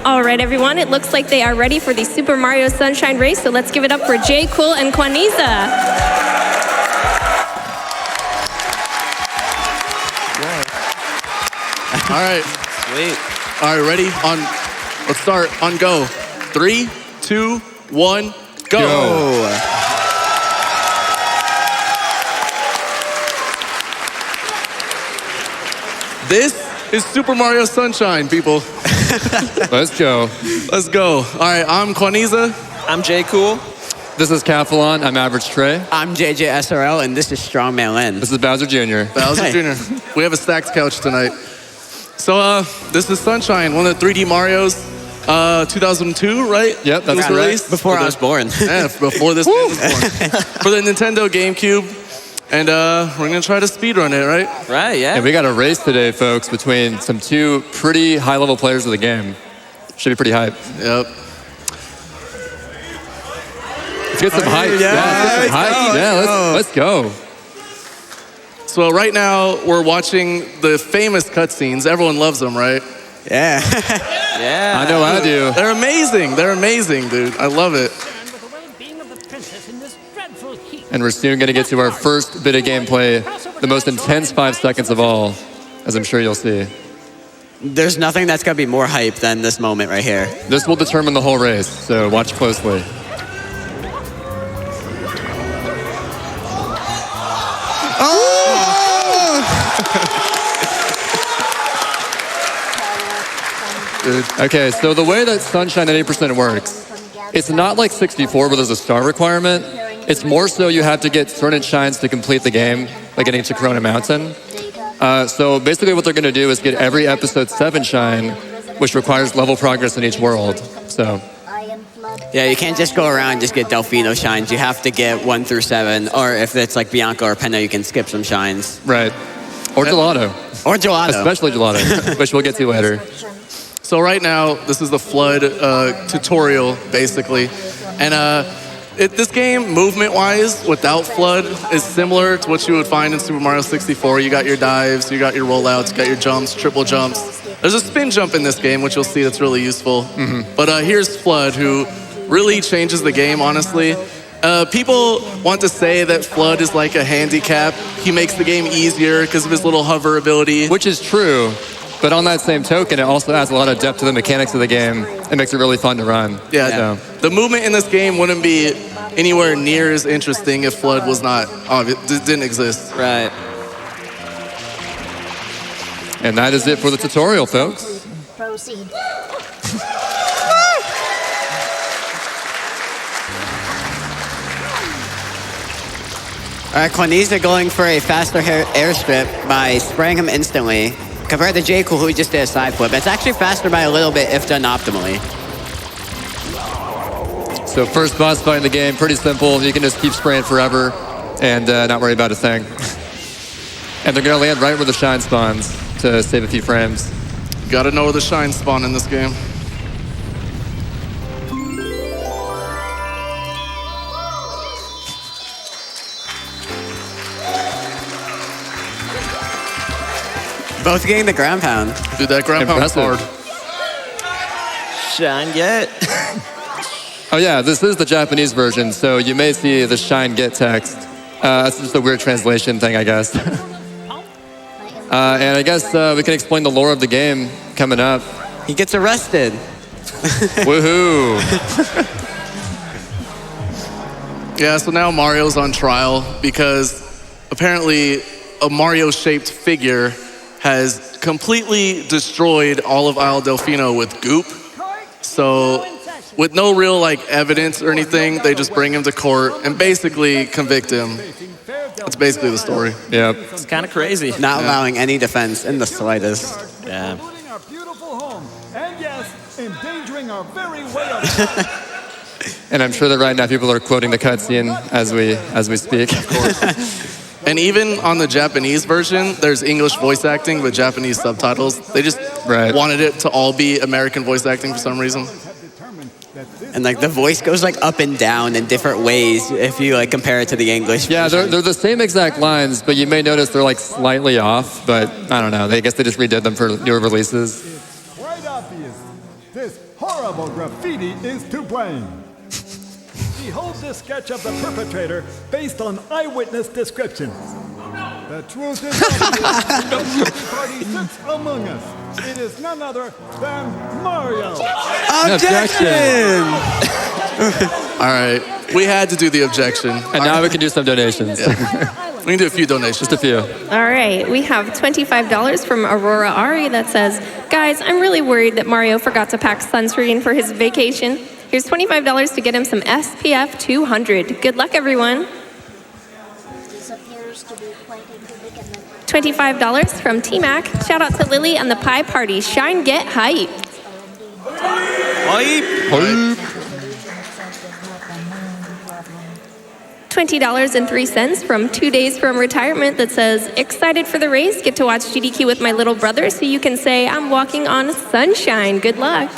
All right, everyone, it looks like they are ready for the Super Mario Sunshine race, so let's give it up for Jcool and Kwaniza. All right. Sweet. All right, ready? Let's start. On go. 3, 2, 1, go. This is Super Mario Sunshine, people. Let's go. Let's go. All right, I'm Kwaniza. I'm Jcool. This is Cathalon. I'm Average Trey. I'm JJ SRL, and this is Strongman Lynn. This is Bowser Jr. Bowser Jr. We have a stacked couch tonight. So this is Sunshine, one of the 3D Marios, 2002, right? Yep, that's released. Before I was born. Yeah, before this game was born. For the Nintendo GameCube. And we're gonna try to speedrun it, right? Right, yeah. And we got a race today, folks, between some two pretty high-level players of the game. Should be pretty hype. Yep. Let's get some hype. Let's go. So right now, we're watching the famous cutscenes. Everyone loves them, right? Yeah. Yeah. I know I do. They're amazing. They're amazing, dude. I love it. And we're soon going to get to our first bit of gameplay, the most intense 5 seconds of all, as I'm sure you'll see. There's nothing that's going to be more hype than this moment right here. This will determine the whole race, so watch closely. Okay, so the way that Sunshine at 8% works, it's not like 64 where there's a star requirement. It's more so you have to get certain shines to complete the game, like getting to Corona Mountain. So basically what they're going to do is get every episode 7 shine, which requires level progress in each world. So yeah, you can't just go around and just get Delfino shines. You have to get 1 through 7, or if it's like Bianco or Pinna, you can skip some shines. Right. Or Gelato. Or Gelato. Especially Gelato, which we'll get to later. So right now, this is the Flood tutorial, basically. And this game, movement-wise, without Flood, is similar to what you would find in Super Mario 64. You got your dives, you got your rollouts, you got your jumps, triple jumps. There's a spin jump in this game, which you'll see that's really useful. But here's Flood, who really changes the game, honestly. People want to say that Flood is like a handicap. He makes the game easier because of his little hover ability. Which is true. But on that same token, it also adds a lot of depth to the mechanics of the game. It makes it really fun to run. Yeah, the movement in this game wouldn't be anywhere near as interesting if Flood was not, didn't exist. Right. And that is it for the tutorial, folks. Proceed. All right, Kwaniza going for a faster airstrip by spraying him instantly. Compared to Jcool, who just did a side flip. It's actually faster by a little bit if done optimally. So first boss fight in the game, pretty simple. You can just keep spraying forever and not worry about a thing. And they're going to land right where the shine spawns to save a few frames. Gotta know where the shine spawn in this game. Both getting the ground pound. Dude, that ground pound is hard. Shine get. Oh yeah, this is the Japanese version, so you may see the shine get text. That's just a weird translation thing, I guess. And I guess we can explain the lore of the game coming up. He gets arrested. Woohoo! Yeah, so now Mario's on trial because apparently a Mario-shaped figure has completely destroyed all of Isle Delfino with goop. So with no real like evidence or anything, they just bring him to court and basically convict him. That's basically the story. Yep. It's kind of crazy. Not allowing any defense in the slightest. Yeah. Our beautiful home, and yes, endangering our very way of And I'm sure that right now people are quoting the cutscene as we speak. Of course. And even on the Japanese version, there's English voice acting with Japanese subtitles. They just wanted it to all be American voice acting for some reason. And like the voice goes like up and down in different ways if you like compare it to the English. Yeah, they're the same exact lines, but you may notice they're like slightly off. But I don't know. I guess they just redid them for newer releases. quite obvious. this horrible graffiti is to blame. Behold this sketch of the perpetrator based on eyewitness descriptions. The truth is obvious. The party sits among us. It is none other than Mario. Objection! All right, we had to do the objection. And now we can do some donations. We can do a few donations. Just a few. All right, we have $25 from Aurora Ari that says, guys, I'm really worried that Mario forgot to pack sunscreen for his vacation. Here's $25 to get him some SPF 200. Good luck, everyone. $25 from T-Mac. Shout out to Lily and the Pie Party. Shine, get hype. $20.03 from 2 Days from Retirement that says, excited for the race, get to watch GDQ with my little brother so you can say I'm walking on sunshine. Good luck.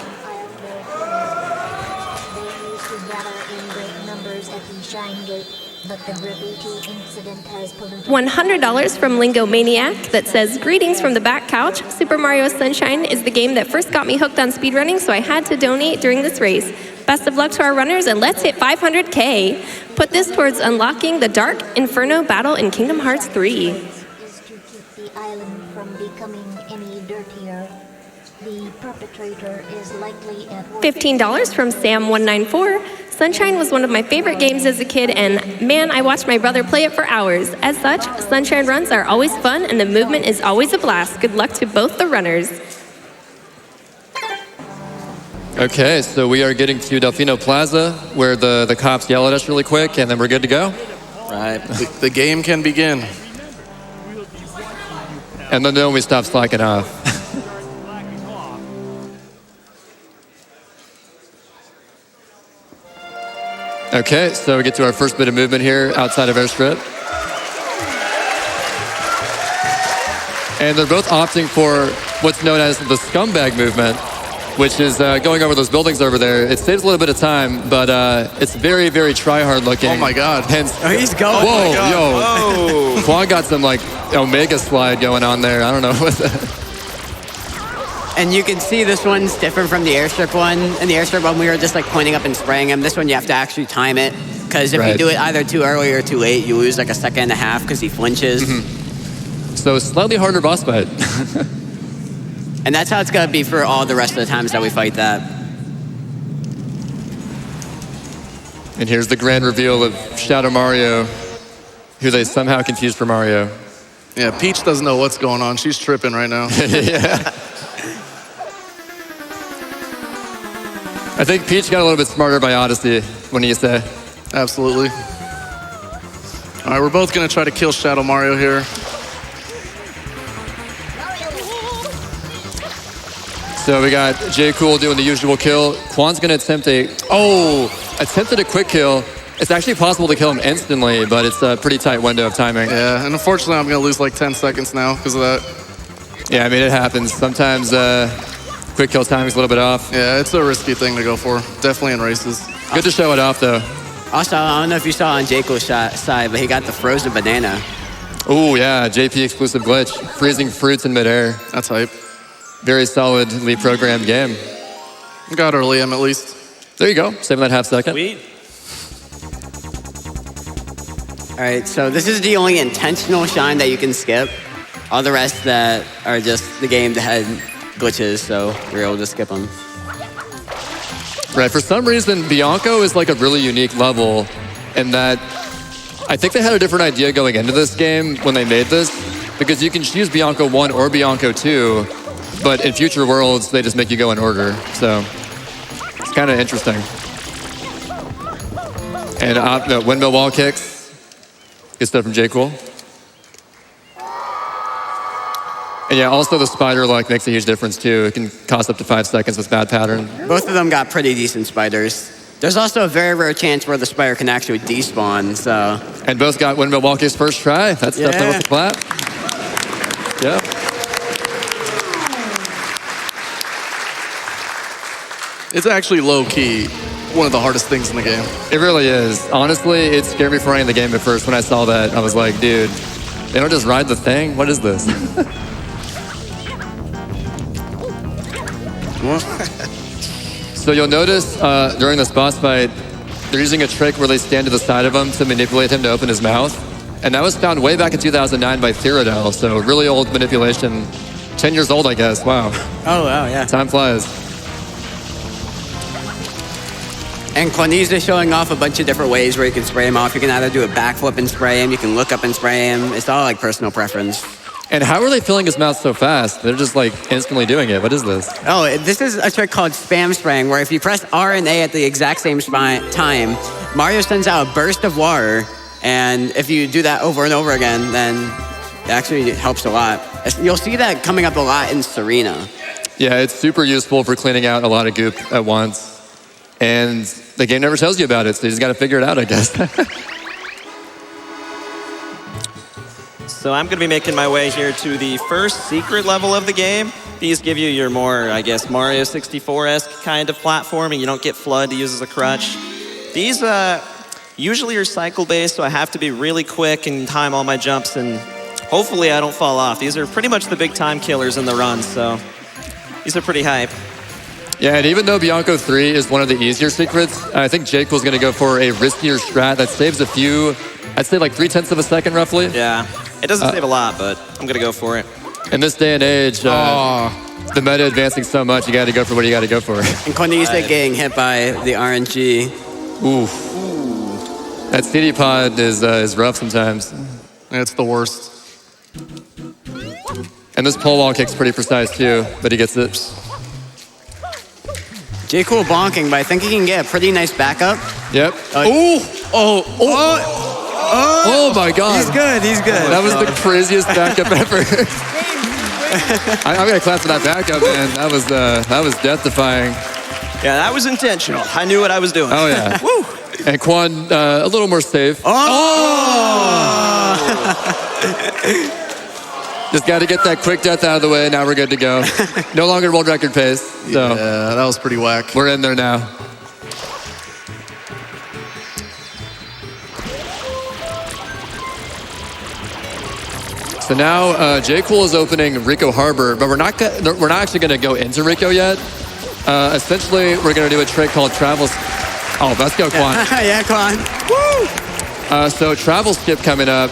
$100 from Lingo Maniac that says, greetings from the back couch. Super Mario Sunshine is the game that first got me hooked on speedrunning, so I had to donate during this race. Best of luck to our runners, and let's hit 500K. Put this towards unlocking the Dark Inferno battle in Kingdom Hearts 3. Is to keep the island from becoming any dirtier. The perpetrator is likely at work. $15 from Sam194. Sunshine was one of my favorite games as a kid, and man, I watched my brother play it for hours. As such, Sunshine runs are always fun, and the movement is always a blast. Good luck to both the runners. Okay, so we are getting to Delfino Plaza, where the cops yell at us really quick, and then we're good to go. Right. The game can begin. And then we stop slacking off. Okay, so we get to our first bit of movement here outside of Airstrip. And they're both opting for what's known as the scumbag movement, which is going over those buildings over there. It saves a little bit of time, but it's very, very try-hard looking. Oh my God. Hence, Oh, he's going. whoa, yo. Quan got some like Omega slide going on there. I don't know what that. And you can see this one's different from the Airstrip one. In the Airstrip one, we were just like pointing up and spraying him. This one, you have to actually time it. Because if you do it either too early or too late, you lose like a second and a half because he flinches. So slightly harder boss fight. And that's how it's going to be for all the rest of the times that we fight that. And here's the grand reveal of Shadow Mario, who they somehow confused for Mario. Yeah, Peach doesn't know what's going on. She's tripping right now. Yeah. I think Peach got a little bit smarter by Odyssey, when you say. Absolutely. All right, we're both going to try to kill Shadow Mario here. So we got Jcool doing the usual kill. Quan's going to attempt attempted a quick kill. It's actually possible to kill him instantly, but it's a pretty tight window of timing. Yeah, and unfortunately, I'm going to lose like 10 seconds now because of that. Yeah, I mean, it happens. Sometimes quick kill timing's a little bit off. Yeah, it's a risky thing to go for. Definitely in races. Good to show it off, though. Also, I don't know if you saw on Jcool's side, but he got the frozen banana. Oh, yeah, JP exclusive glitch. Freezing fruits in midair. That's hype. Very solidly programmed game. Got early M at least. There you go. Saving that half second. Sweet. All right, so this is the only intentional shine that you can skip. All the rest that are just the game that had glitches, so you're able to skip them. Right, for some reason, Bianco is like a really unique level in that I think they had a different idea going into this game when they made this, because you can choose Bianco 1 or Bianco 2, but in future worlds, they just make you go in order, so it's kind of interesting. And windmill wall kicks. Good stuff from Jcool. And yeah, also the spider luck makes a huge difference too. It can cost up to 5 seconds with bad pattern. Both of them got pretty decent spiders. There's also a very rare chance where the spider can actually despawn, so. And both got windmill wall kicks first try. That's stuff done with the clap. Yep. It's actually low-key one of the hardest things in the game. It really is. Honestly, it scared me for running the game at first. When I saw that, I was like, dude, they don't just ride the thing? What is this? So you'll notice during this boss fight, they're using a trick where they stand to the side of him to manipulate him to open his mouth. And that was found way back in 2009 by Therodel, so really old manipulation. 10 years old, I guess. Wow. Oh, wow, yeah. Time flies. And Kwaniza showing off a bunch of different ways where you can spray him off. You can either do a backflip and spray him. You can look up and spray him. It's all like personal preference. And how are they filling his mouth so fast? They're just like instantly doing it. What is this? Oh, this is a trick called spam spraying, where if you press R and A at the exact same time, Mario sends out a burst of water. And if you do that over and over again, then it actually helps a lot. You'll see that coming up a lot in Serena. Yeah, it's super useful for cleaning out a lot of goop at once. And the game never tells you about it, so you just got to figure it out, I guess. So I'm going to be making my way here to the first secret level of the game. These give you your more, I guess, Mario 64-esque kind of platforming. You don't get FLUDD to use as a crutch. These usually are cycle-based, so I have to be really quick and time all my jumps, and hopefully I don't fall off. These are pretty much the big time killers in the run, so these are pretty hype. Yeah, and even though Bianco 3 is one of the easier secrets, I think Jcool is going to go for a riskier strat that saves a few, I'd say like 0.3 of a second roughly. Yeah, it doesn't save a lot, but I'm going to go for it. In this day and age, the meta advancing so much, you got to go for what you got to go for. And Kwaniza getting hit by the RNG. Ooh. That CD pod is rough sometimes. It's the worst. And this pole wall kick's pretty precise too, but he gets it. Jcool bonking, but I think he can get a pretty nice backup. Yep. Oh my God. He's good, he's good. That was the craziest backup ever. I'm gonna clap for that backup, man. That was death-defying. Yeah, that was intentional. I knew what I was doing. Oh yeah. Woo! And Kwan, a little more safe. Just got to get that quick death out of the way. Now we're good to go. No longer world record pace. So yeah, that was pretty whack. We're in there now. So now Jcool is opening Ricco Harbor, but we're not actually going to go into Ricco yet. Essentially, we're going to do a trick called travel. Oh, let's go, Kwan. Yeah, Kwan. Woo! So travel skip coming up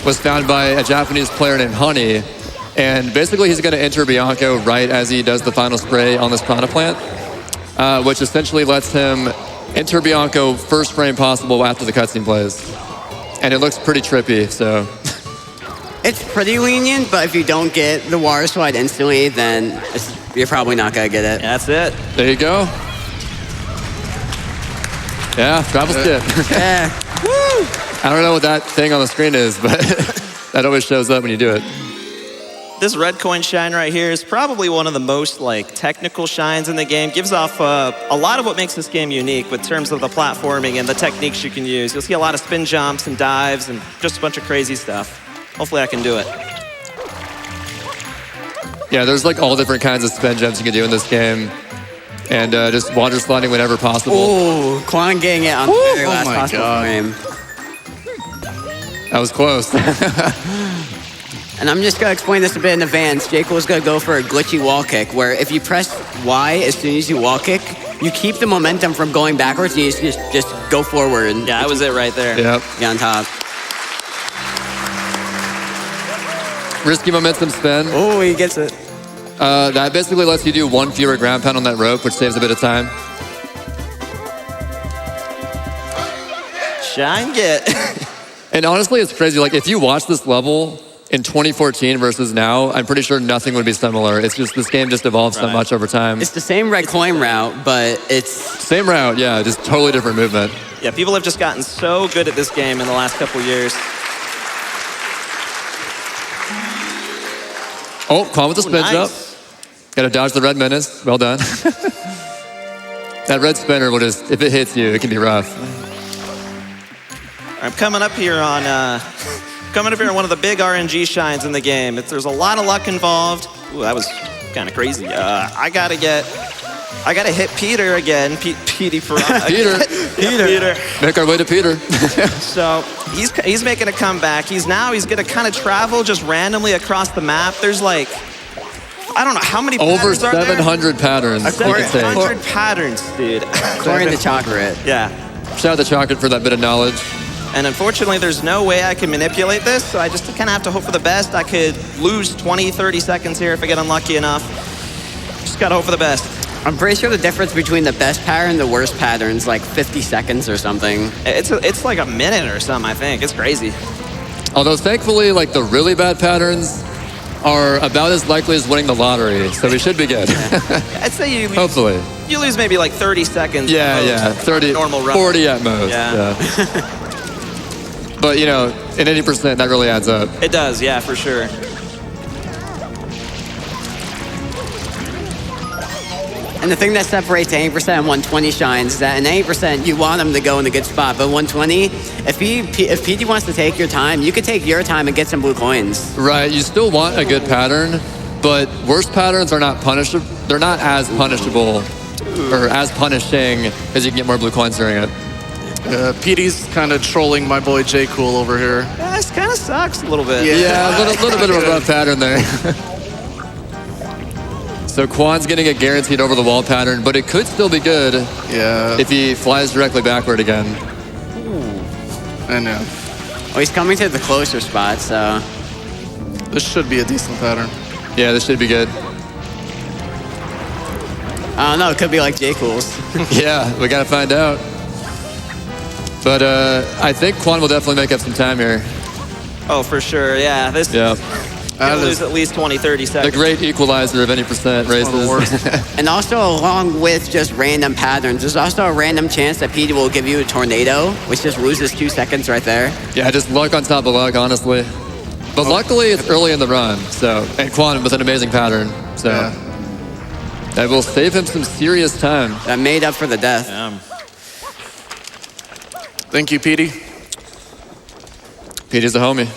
was found by a Japanese player named Honey. And basically, he's going to enter Bianco right as he does the final spray on this Piranha plant, which essentially lets him enter Bianco first frame possible after the cutscene plays. And it looks pretty trippy, so. It's pretty lenient, but if you don't get the water slide instantly, then you're probably not going to get it. Yeah, that's it. There you go. Yeah, travel skip. Yeah. Woo! I don't know what that thing on the screen is, but that always shows up when you do it. This red coin shine right here is probably one of the most technical shines in the game. Gives off a lot of what makes this game unique with terms of the platforming and the techniques you can use. You'll see a lot of spin jumps and dives and just a bunch of crazy stuff. Hopefully I can do it. Yeah, there's all different kinds of spin jumps you can do in this game. And just water sliding whenever possible. Oh, Kwan getting it on the very last possible frame. That was close. And I'm just going to explain this a bit in advance. Jcool's going to go for a glitchy wall kick, where if you press Y as soon as you wall kick, you keep the momentum from going backwards, and you just go forward. And yeah, that was it right there. Yep. Get on top. Risky momentum spin. Oh, he gets it. That basically lets you do one fewer ground pound on that rope, which saves a bit of time. Shine get. And honestly, it's crazy. If you watch this level in 2014 versus now, I'm pretty sure nothing would be similar. It's just this game just evolves so much over time. It's the same red coin route, but it's... Same route, yeah, just totally different movement. Yeah, people have just gotten so good at this game in the last couple years. Oh, Kwan with the spin jump. Nice. Got to dodge the red menace. Well done. That red spinner will just, if it hits you, it can be rough. I'm coming up here on one of the big RNG shines in the game. There's a lot of luck involved. Ooh, that was kind of crazy. I gotta hit Peter again. Petey for Peter. Peter. Make our way to Peter. So he's making a comeback. He's gonna kind of travel just randomly across the map. There's I don't know how many Over patterns are there? 700 patterns. you can say. 700 patterns, dude. According to Chocolate. Yeah. Shout out to Chocolate for that bit of knowledge. And unfortunately, there's no way I can manipulate this, so I just kind of have to hope for the best. I could lose 20, 30 seconds here if I get unlucky enough. Just gotta hope for the best. I'm pretty sure the difference between the best pattern and the worst pattern is like 50 seconds or something. It's like a minute or something, I think. It's crazy. Although thankfully, like the really bad patterns are about as likely as winning the lottery, so we should be good. I'd say you lose, Hopefully. you lose maybe like 30 seconds. Yeah, at most, yeah, 30, normal run. 40 at most. Yeah. But, you know, in 80%, that really adds up. It does, yeah, for sure. And the thing that separates 80% and 120 shines is that in 80% you want them to go in a good spot, but 120, if PD wants to take your time, you could take your time and get some blue coins. Right, you still want a good pattern, but worst patterns are not punishable. They're not as punishable or as punishing as you can get more blue coins during it. PD's kind of trolling my boy Jcool over here. Yeah, this kind of sucks a little bit. Yeah, a little bit of a rough pattern there. So Kwan's getting a guaranteed over the wall pattern, but it could still be good if he flies directly backward again. I know. Oh, he's coming to the closer spot, so. This should be a decent pattern. Yeah, this should be good. I don't know, it could be like Jcool's. Yeah, we gotta find out. But I think Kwan will definitely make up some time here. Oh, for sure, yeah. This He'll lose at least 20, 30 seconds. The great equalizer of any percent races. And also, along with just random patterns, there's also a random chance that PD will give you a tornado, which just loses 2 seconds right there. Yeah, just luck on top of luck, honestly. But luckily, it's early in the run, so, and Quan with an amazing pattern, so that will save him some serious time. That made up for the death. Thank you, PD. PD's a homie.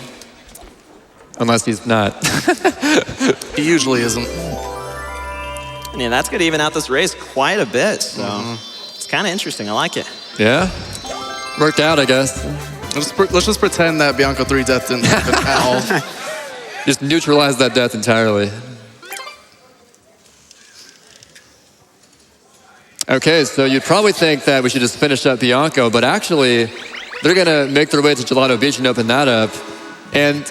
Unless he's not. He usually isn't. Yeah, that's going to even out this race quite a bit, so it's kind of interesting. I like it. Yeah? Worked out, I guess. Let's just pretend that Bianco 3 death didn't happen at all. Just neutralize that death entirely. Okay, so you'd probably think that we should just finish up Bianco, but actually, they're going to make their way to Gelato Beach and open that up. And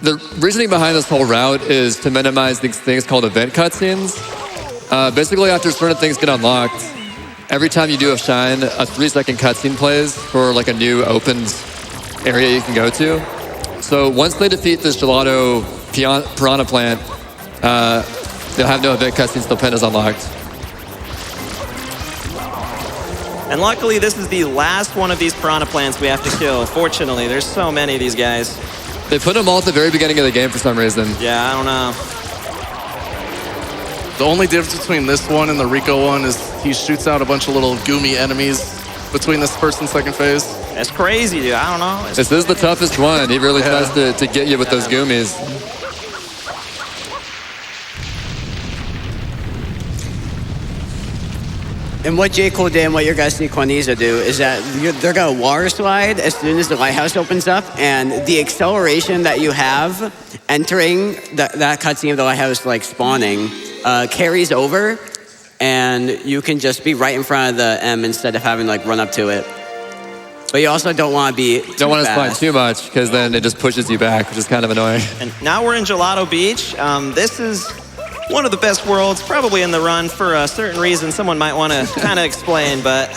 the reasoning behind this whole route is to minimize these things called event cutscenes. Basically, after certain things get unlocked, every time you do a shine, a 3-second cutscene plays for like a new opened area you can go to. So once they defeat this Gelato Piranha plant, they'll have no event cutscenes till Pen is unlocked. And luckily, this is the last one of these piranha plants we have to kill. Fortunately, there's so many of these guys. They put them all at the very beginning of the game for some reason. Yeah, I don't know. The only difference between this one and the Ricco one is he shoots out a bunch of little goomy enemies between this first and second phase. That's crazy, dude. I don't know. This is the toughest one. He really tries to get you with those goomies. And what Jcool did and what your guys see Kwaniza do is that they're going to water slide as soon as the lighthouse opens up, and the acceleration that you have entering that cutscene of the lighthouse, like spawning, carries over, and you can just be right in front of the M instead of having to like run up to it. But you also don't want to be Don't want to slide too much because then it just pushes you back, which is kind of annoying. And now we're in Gelato Beach. This is one of the best worlds, probably in the run for a certain reason someone might want to kind of explain, but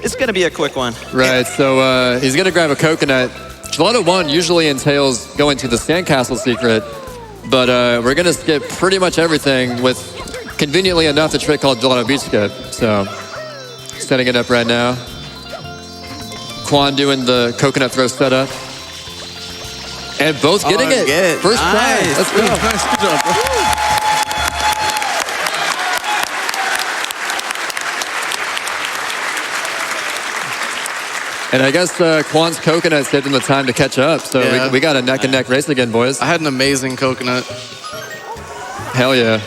it's going to be a quick one. Right, so he's going to grab a coconut. Gelato 1 usually entails going to the sandcastle secret, but we're going to skip pretty much everything with, conveniently enough, the trick called Gelato Beach skip. So, setting it up right now. Quan doing the coconut throw setup. And both getting it. Good. First try. Let's go. Nice, good job, bro. And I guess Quan's coconut saved him the time to catch up. So we got a neck-and-neck race again, boys. I had an amazing coconut. Hell yeah.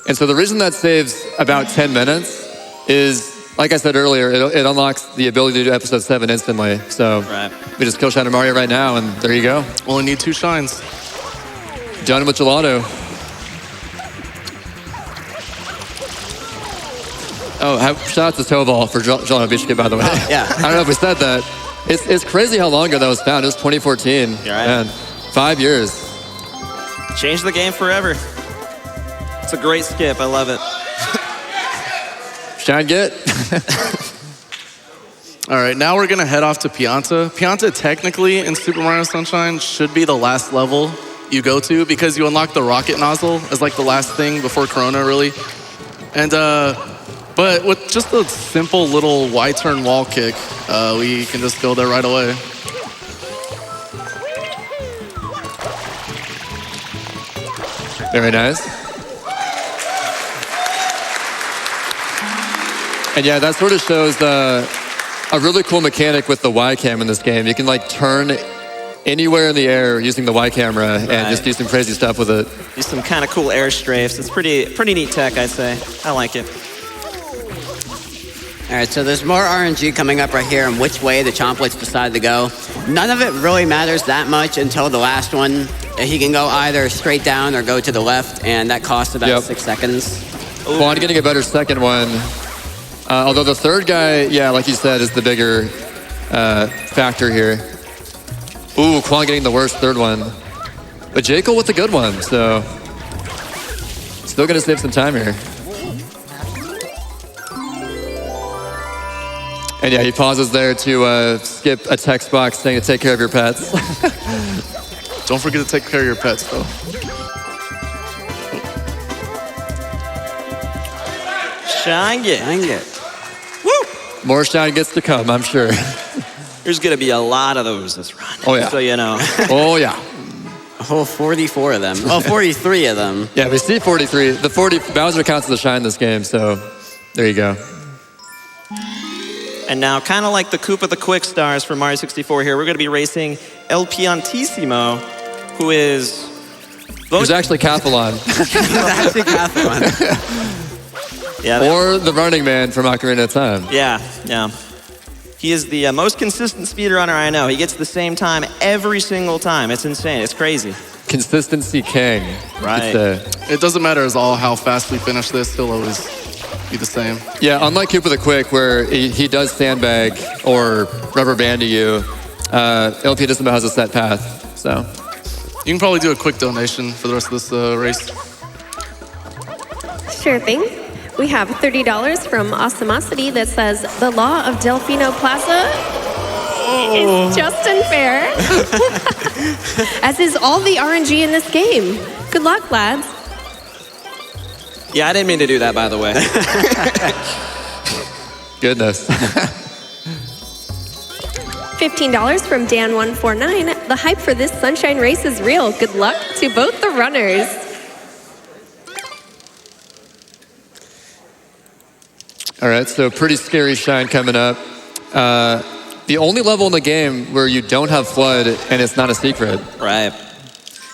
And so the reason that saves about 10 minutes is like I said earlier, it unlocks the ability to do episode 7 instantly. So we just kill Shine and Mario right now, and there you go. Only need 2 shines. Done with Gelato. Oh, shout out to Toval for Gelato Beach, by the way. Yeah. I don't know if we said that. It's crazy how long ago that was found. It was 2014. You're right. Man, 5 years. Changed the game forever. It's a great skip. I love it. Shine get. All right, now we're gonna head off to Pianta. Pianta technically in Super Mario Sunshine should be the last level you go to because you unlock the rocket nozzle as like the last thing before Corona, really. And but with just a simple little Y-turn wall kick, we can just go there right away. Very nice. And yeah, that sort of shows a really cool mechanic with the Y cam in this game. You can like turn anywhere in the air using the Y camera and just do some crazy stuff with it. Do some kind of cool air strafes. It's pretty neat tech, I'd say. I like it. All right, so there's more RNG coming up right here and which way the Chomplets decide to go. None of it really matters that much until the last one. He can go either straight down or go to the left, and that costs about 6 seconds. Quan getting a better second one. Although the third guy, yeah, like you said, is the bigger factor here. Ooh, Quan getting the worst third one. But Jcool with the good one, so still gonna save some time here. And yeah, he pauses there to skip a text box saying to take care of your pets. Don't forget to take care of your pets, though. Shine get. Woo! More shine gets to come, I'm sure. There's gonna be a lot of those this run. Oh yeah. So you know. Oh yeah. A whole 44 of them. Oh, 43 of them. Yeah, we see 43. The 40 Bowser counts as a shine this game, so there you go. And now, kind of like the Koopa the Quick Stars from Mario 64 here, we're going to be racing El Piantissimo, who is... Who's actually Cathalon. Actually Cathalon. Yeah, or the Running Man from Ocarina of Time. Yeah. He is the most consistent speedrunner I know. He gets the same time every single time. It's insane. It's crazy. Consistency king. Right. It doesn't matter at all how fast we finish this. He'll always be the same. Yeah, unlike Koopa the Quick, where he does sandbag or rubber band to you, El Piantissimo has a set path, so. You can probably do a quick donation for the rest of this race. Sure thing. We have $30 from Awesomosity that says, the law of Delfino Plaza is just unfair, as is all the RNG in this game. Good luck, lads. Yeah, I didn't mean to do that, by the way. Goodness. $15 from Dan149. The hype for this Sunshine race is real. Good luck to both the runners. All right, so pretty scary shine coming up. The only level in the game where you don't have flood and it's not a secret. Right.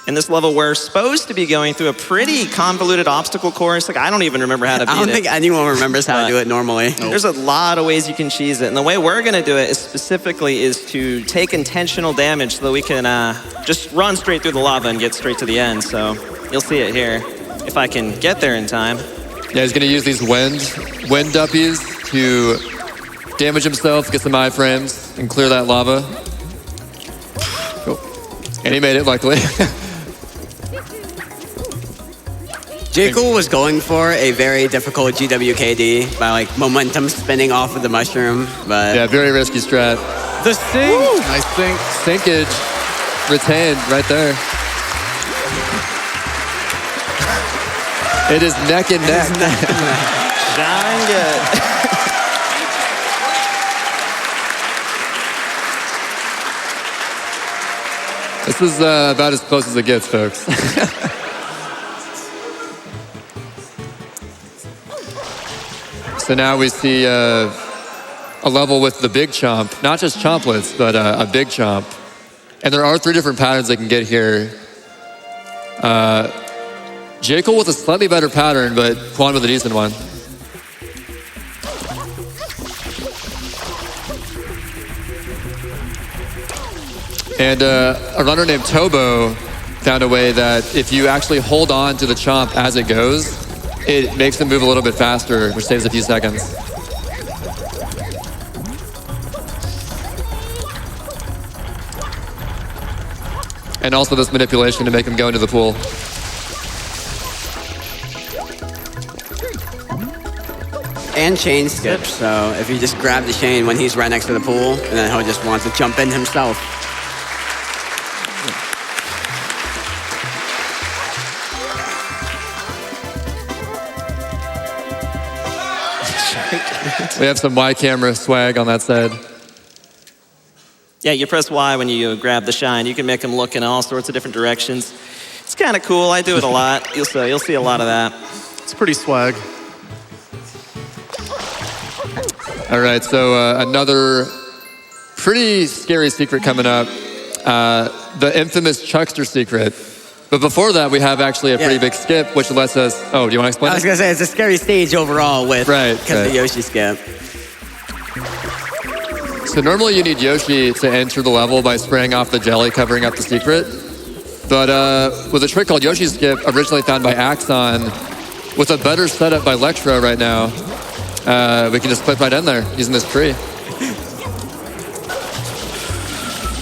In this level, we're supposed to be going through a pretty convoluted obstacle course. Like, I don't even remember how to beat it. I don't think anyone remembers how to do it normally. There's a lot of ways you can cheese it. And the way we're going to do it is specifically to take intentional damage so that we can just run straight through the lava and get straight to the end. So you'll see it here if I can get there in time. Yeah, he's going to use these wind duppies to damage himself, get some iframes, and clear that lava. Cool. And he made it, luckily. Jcool was going for a very difficult GWKD by like momentum spinning off of the mushroom, but yeah, very risky strat. The sink. Woo! Nice sink. Sinkage retained right there. It is neck and neck. Shine good. This is about as close as it gets, folks. So now we see a level with the big chomp, not just chomplets, but a big chomp. And there are 3 different patterns they can get here. Jcool with a slightly better pattern, but Quan with a decent one. And a runner named Tobo found a way that if you actually hold on to the chomp as it goes, it makes them move a little bit faster, which saves a few seconds. And also this manipulation to make them go into the pool. And chain skip, so if you just grab the chain when he's right next to the pool, and then he'll just want to jump in himself. We have some Y camera swag on that side. Yeah, you press Y when you grab the shine. You can make them look in all sorts of different directions. It's kind of cool. I do it a lot. You'll see a lot of that. It's pretty swag. All right, so another pretty scary secret coming up. The infamous Chuckster secret. But before that, we have actually a pretty big skip, which lets us... Oh, do you want to explain I was going to say, it's a scary stage overall with because of the Yoshi skip. So normally you need Yoshi to enter the level by spraying off the jelly covering up the secret. But with a trick called Yoshi Skip, originally found by Axon, with a better setup by Electro right now, we can just clip right in there using this tree.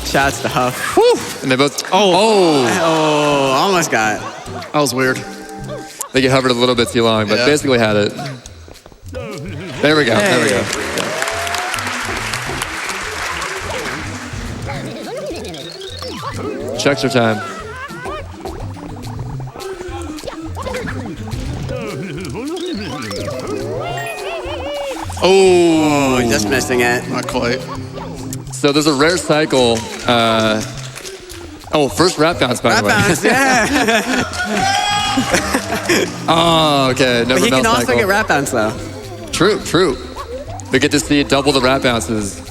Shouts to Huff. Woo! And they both... Oh, almost got it. That was weird. I think it hovered a little bit too long, but basically had it. There we go, there we go. Chuckster time. Oh, just missing it. Not quite. So there's a rare cycle. First wrap bounce, by the way. Wrap bounce, yeah. Oh, okay. But he can also get wrap bounce, though. True, true. We get to see double the wrap bounces.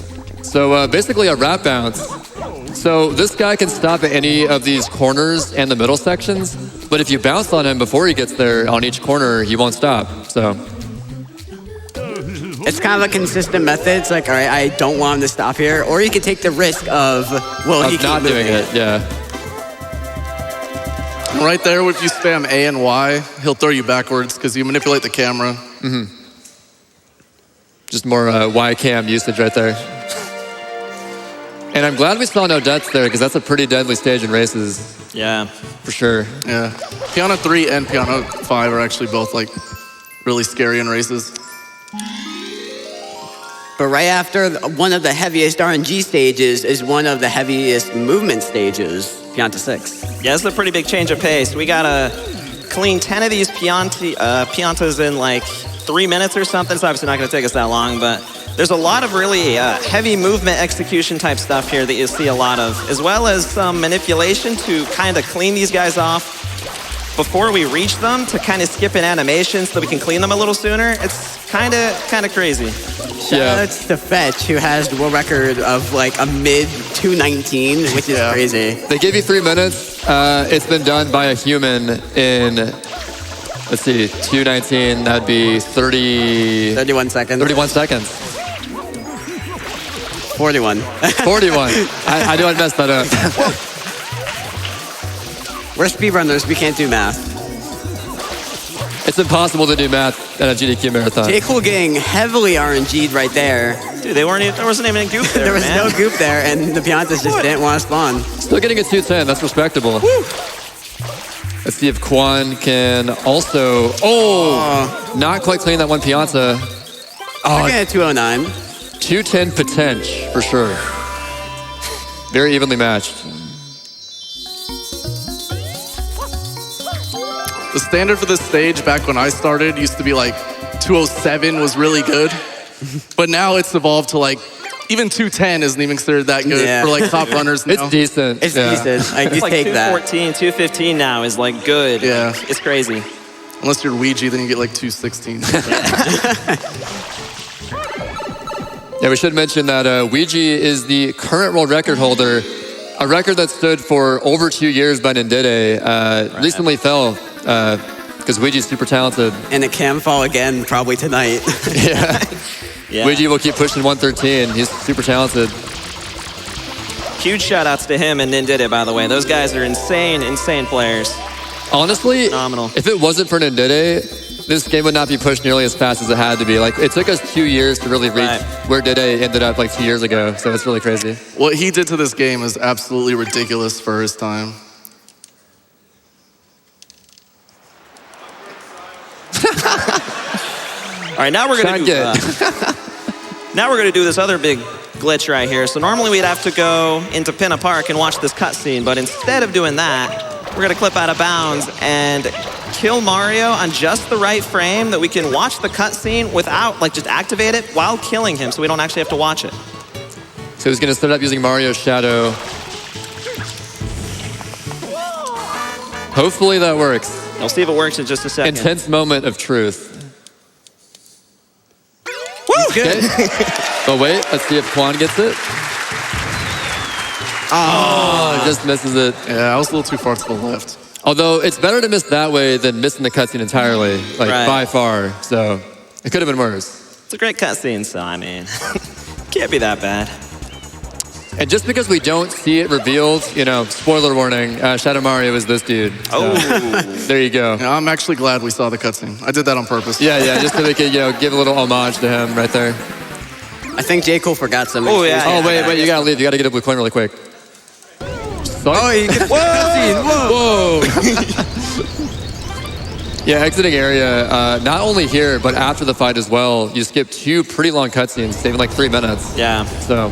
So basically a wrap bounce. So this guy can stop at any of these corners and the middle sections, but if you bounce on him before he gets there on each corner, he won't stop, so. It's kind of a consistent method. It's like, all right, I don't want him to stop here. Or you can take the risk of, he keep not doing it, yeah. Right there, if you spam A and Y, he'll throw you backwards because you manipulate the camera. Mm-hmm. Just more Y cam usage right there. And I'm glad we saw no deaths there because that's a pretty deadly stage in races. Yeah. For sure. Yeah. Piano 3 and Piano 5 are actually both like really scary in races. But right after one of the heaviest RNG stages is one of the heaviest movement stages, Pianta 6. Yeah, it's a pretty big change of pace. We gotta clean 10 of these Piantas in like 3 minutes or something. It's obviously not gonna take us that long, but there's a lot of really heavy movement execution type stuff here that you see a lot of, as well as some manipulation to kind of clean these guys off before we reach them, to kind of skip an animation so that we can clean them a little sooner. It's kind of crazy. Shoutouts to Fetch, who has the world record of like a mid 219, which is crazy. They gave you 3 minutes. It's been done by a human in, let's see, 219, that'd be 31 seconds. 31 seconds. 41. 41. I knew I'd mess that up. We're speedrunners, we can't do math. It's impossible to do math at a GDQ marathon. Jcool getting heavily RNG'd right there. Dude, there wasn't even a goop there, There was no goop there, and the Piantas just didn't want to spawn. Still getting a 210, that's respectable. Woo. Let's see if Kwan can also... not quite clean that one Pianta. We're getting a 209. 210 potential, for sure. Very evenly matched. The standard for this stage back when I started used to be like 207 was really good. But now it's evolved to like, even 210 isn't even considered that good for like top runners now. It's decent. It's decent. It's like take 214, 215 now is like good. Yeah. It's crazy. Unless you're Ouija, then you get like 216. Yeah, we should mention that Ouija is the current world record holder, a record that stood for over 2 years by Nindide. Recently fell because Ouija's super talented. And it can fall again probably tonight. Yeah. Ouija will keep pushing 113. He's super talented. Huge shout outs to him and Nindita, by the way. Those guys are insane, insane players. Honestly, Phenomenal. if it wasn't for Nindita, this game would not be pushed nearly as fast as it had to be. Like, it took us 2 years to really reach where Dede ended up like 2 years ago. So it's really crazy. What he did to this game is absolutely ridiculous for his time. All right, now we're gonna do. Now we're gonna do this other big glitch right here. So normally we'd have to go into Pinna Park and watch this cutscene, but instead of doing that, we're gonna clip out of bounds and kill Mario on just the right frame that we can watch the cutscene without, like, just activate it while killing him, so we don't actually have to watch it. So he's gonna start up using Mario's Shadow. Hopefully that works. I'll see if it works in just a second. Intense moment of truth. Woo! Okay. But wait, let's see if Kwan gets it. Oh, just misses it. Yeah, I was a little too far to the left. Although it's better to miss that way than missing the cutscene entirely, like by far. So it could have been worse. It's a great cutscene, so I mean, can't be that bad. And just because we don't see it revealed, you know, spoiler warning, Shadow Mario is this dude. So, there you go. Yeah, I'm actually glad we saw the cutscene. I did that on purpose. Yeah, just so we could, you know, give a little homage to him right there. I think Jcool forgot something. Oh, yeah. Oh, wait, you gotta leave. You gotta get a blue coin really quick. Oh, you get Whoa! Yeah, exiting area, not only here, but after the fight as well. You skip 2 pretty long cutscenes, saving like 3 minutes. Yeah. So.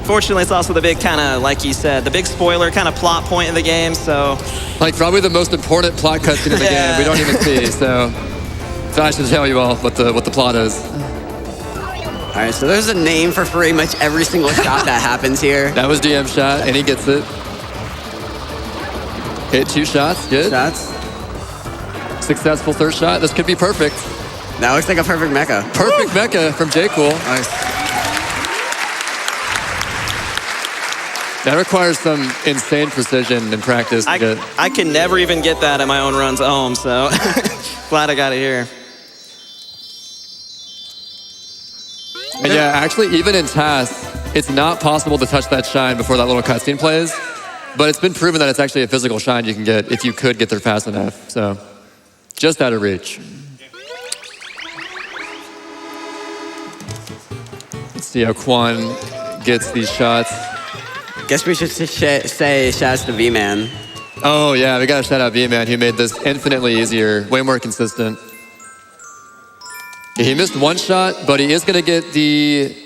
Fortunately, it's also the big kind of, like you said, the big spoiler kind of plot point in the game, so. Like probably the most important plot cutscene in the game we don't even see, so I should tell you all what the plot is. All right, so there's a name for pretty much every single shot that happens here. That was DM shot, and he gets it. Hit 2 shots, good. Successful 3rd shot, this could be perfect. That looks like a perfect mecha. Perfect mecha from Jcool. Nice. That requires some insane precision and practice to get. I can never even get that at my own runs at home, so glad I got it here. And yeah, actually, even in tasks, it's not possible to touch that shine before that little cutscene plays. But it's been proven that it's actually a physical shine you can get if you could get there fast enough. So, just out of reach. Let's see how Kwan gets these shots. Guess we should say shouts to V-Man. Oh yeah, we gotta shout out V-Man who made this infinitely easier, way more consistent. Yeah, he missed 1 shot, but he is gonna get the...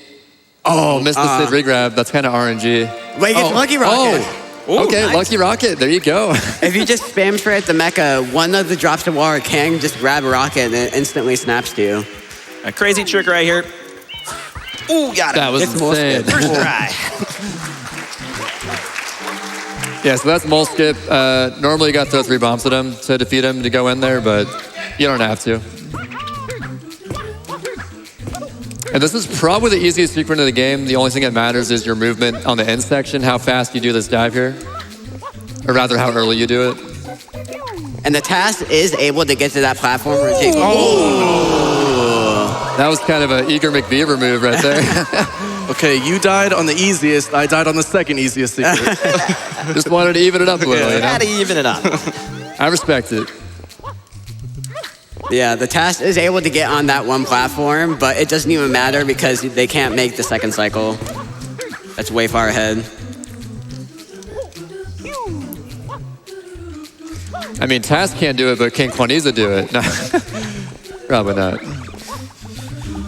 Oh, missed the Sid regrab. That's kind of RNG. Wait, it's Lucky Rocket. Ooh, Okay, nice. Lucky Rocket, there you go. If you just spam spray at the mecha, one of the drops of water can just grab a rocket and it instantly snaps to you. A crazy trick right here. Ooh, got it. That was insane. First try. Yeah, so that's mole skip. Normally you got to throw 3 bombs at him to defeat him to go in there, but you don't have to. And this is probably the easiest secret of the game. The only thing that matters is your movement on the end section, how fast you do this dive here. Or rather, how early you do it. And the task is able to get to that platform where Jcool. That was kind of an Eager McBeaver move right there. Okay, you died on the easiest. I died on the 2nd easiest secret. Just wanted to even it up a little, you know? Gotta even it up. I respect it. Yeah, the task is able to get on that one platform, but it doesn't even matter because they can't make the 2nd cycle. That's way far ahead. I mean, Taz can't do it, but can Kwaniza do it? No, probably not.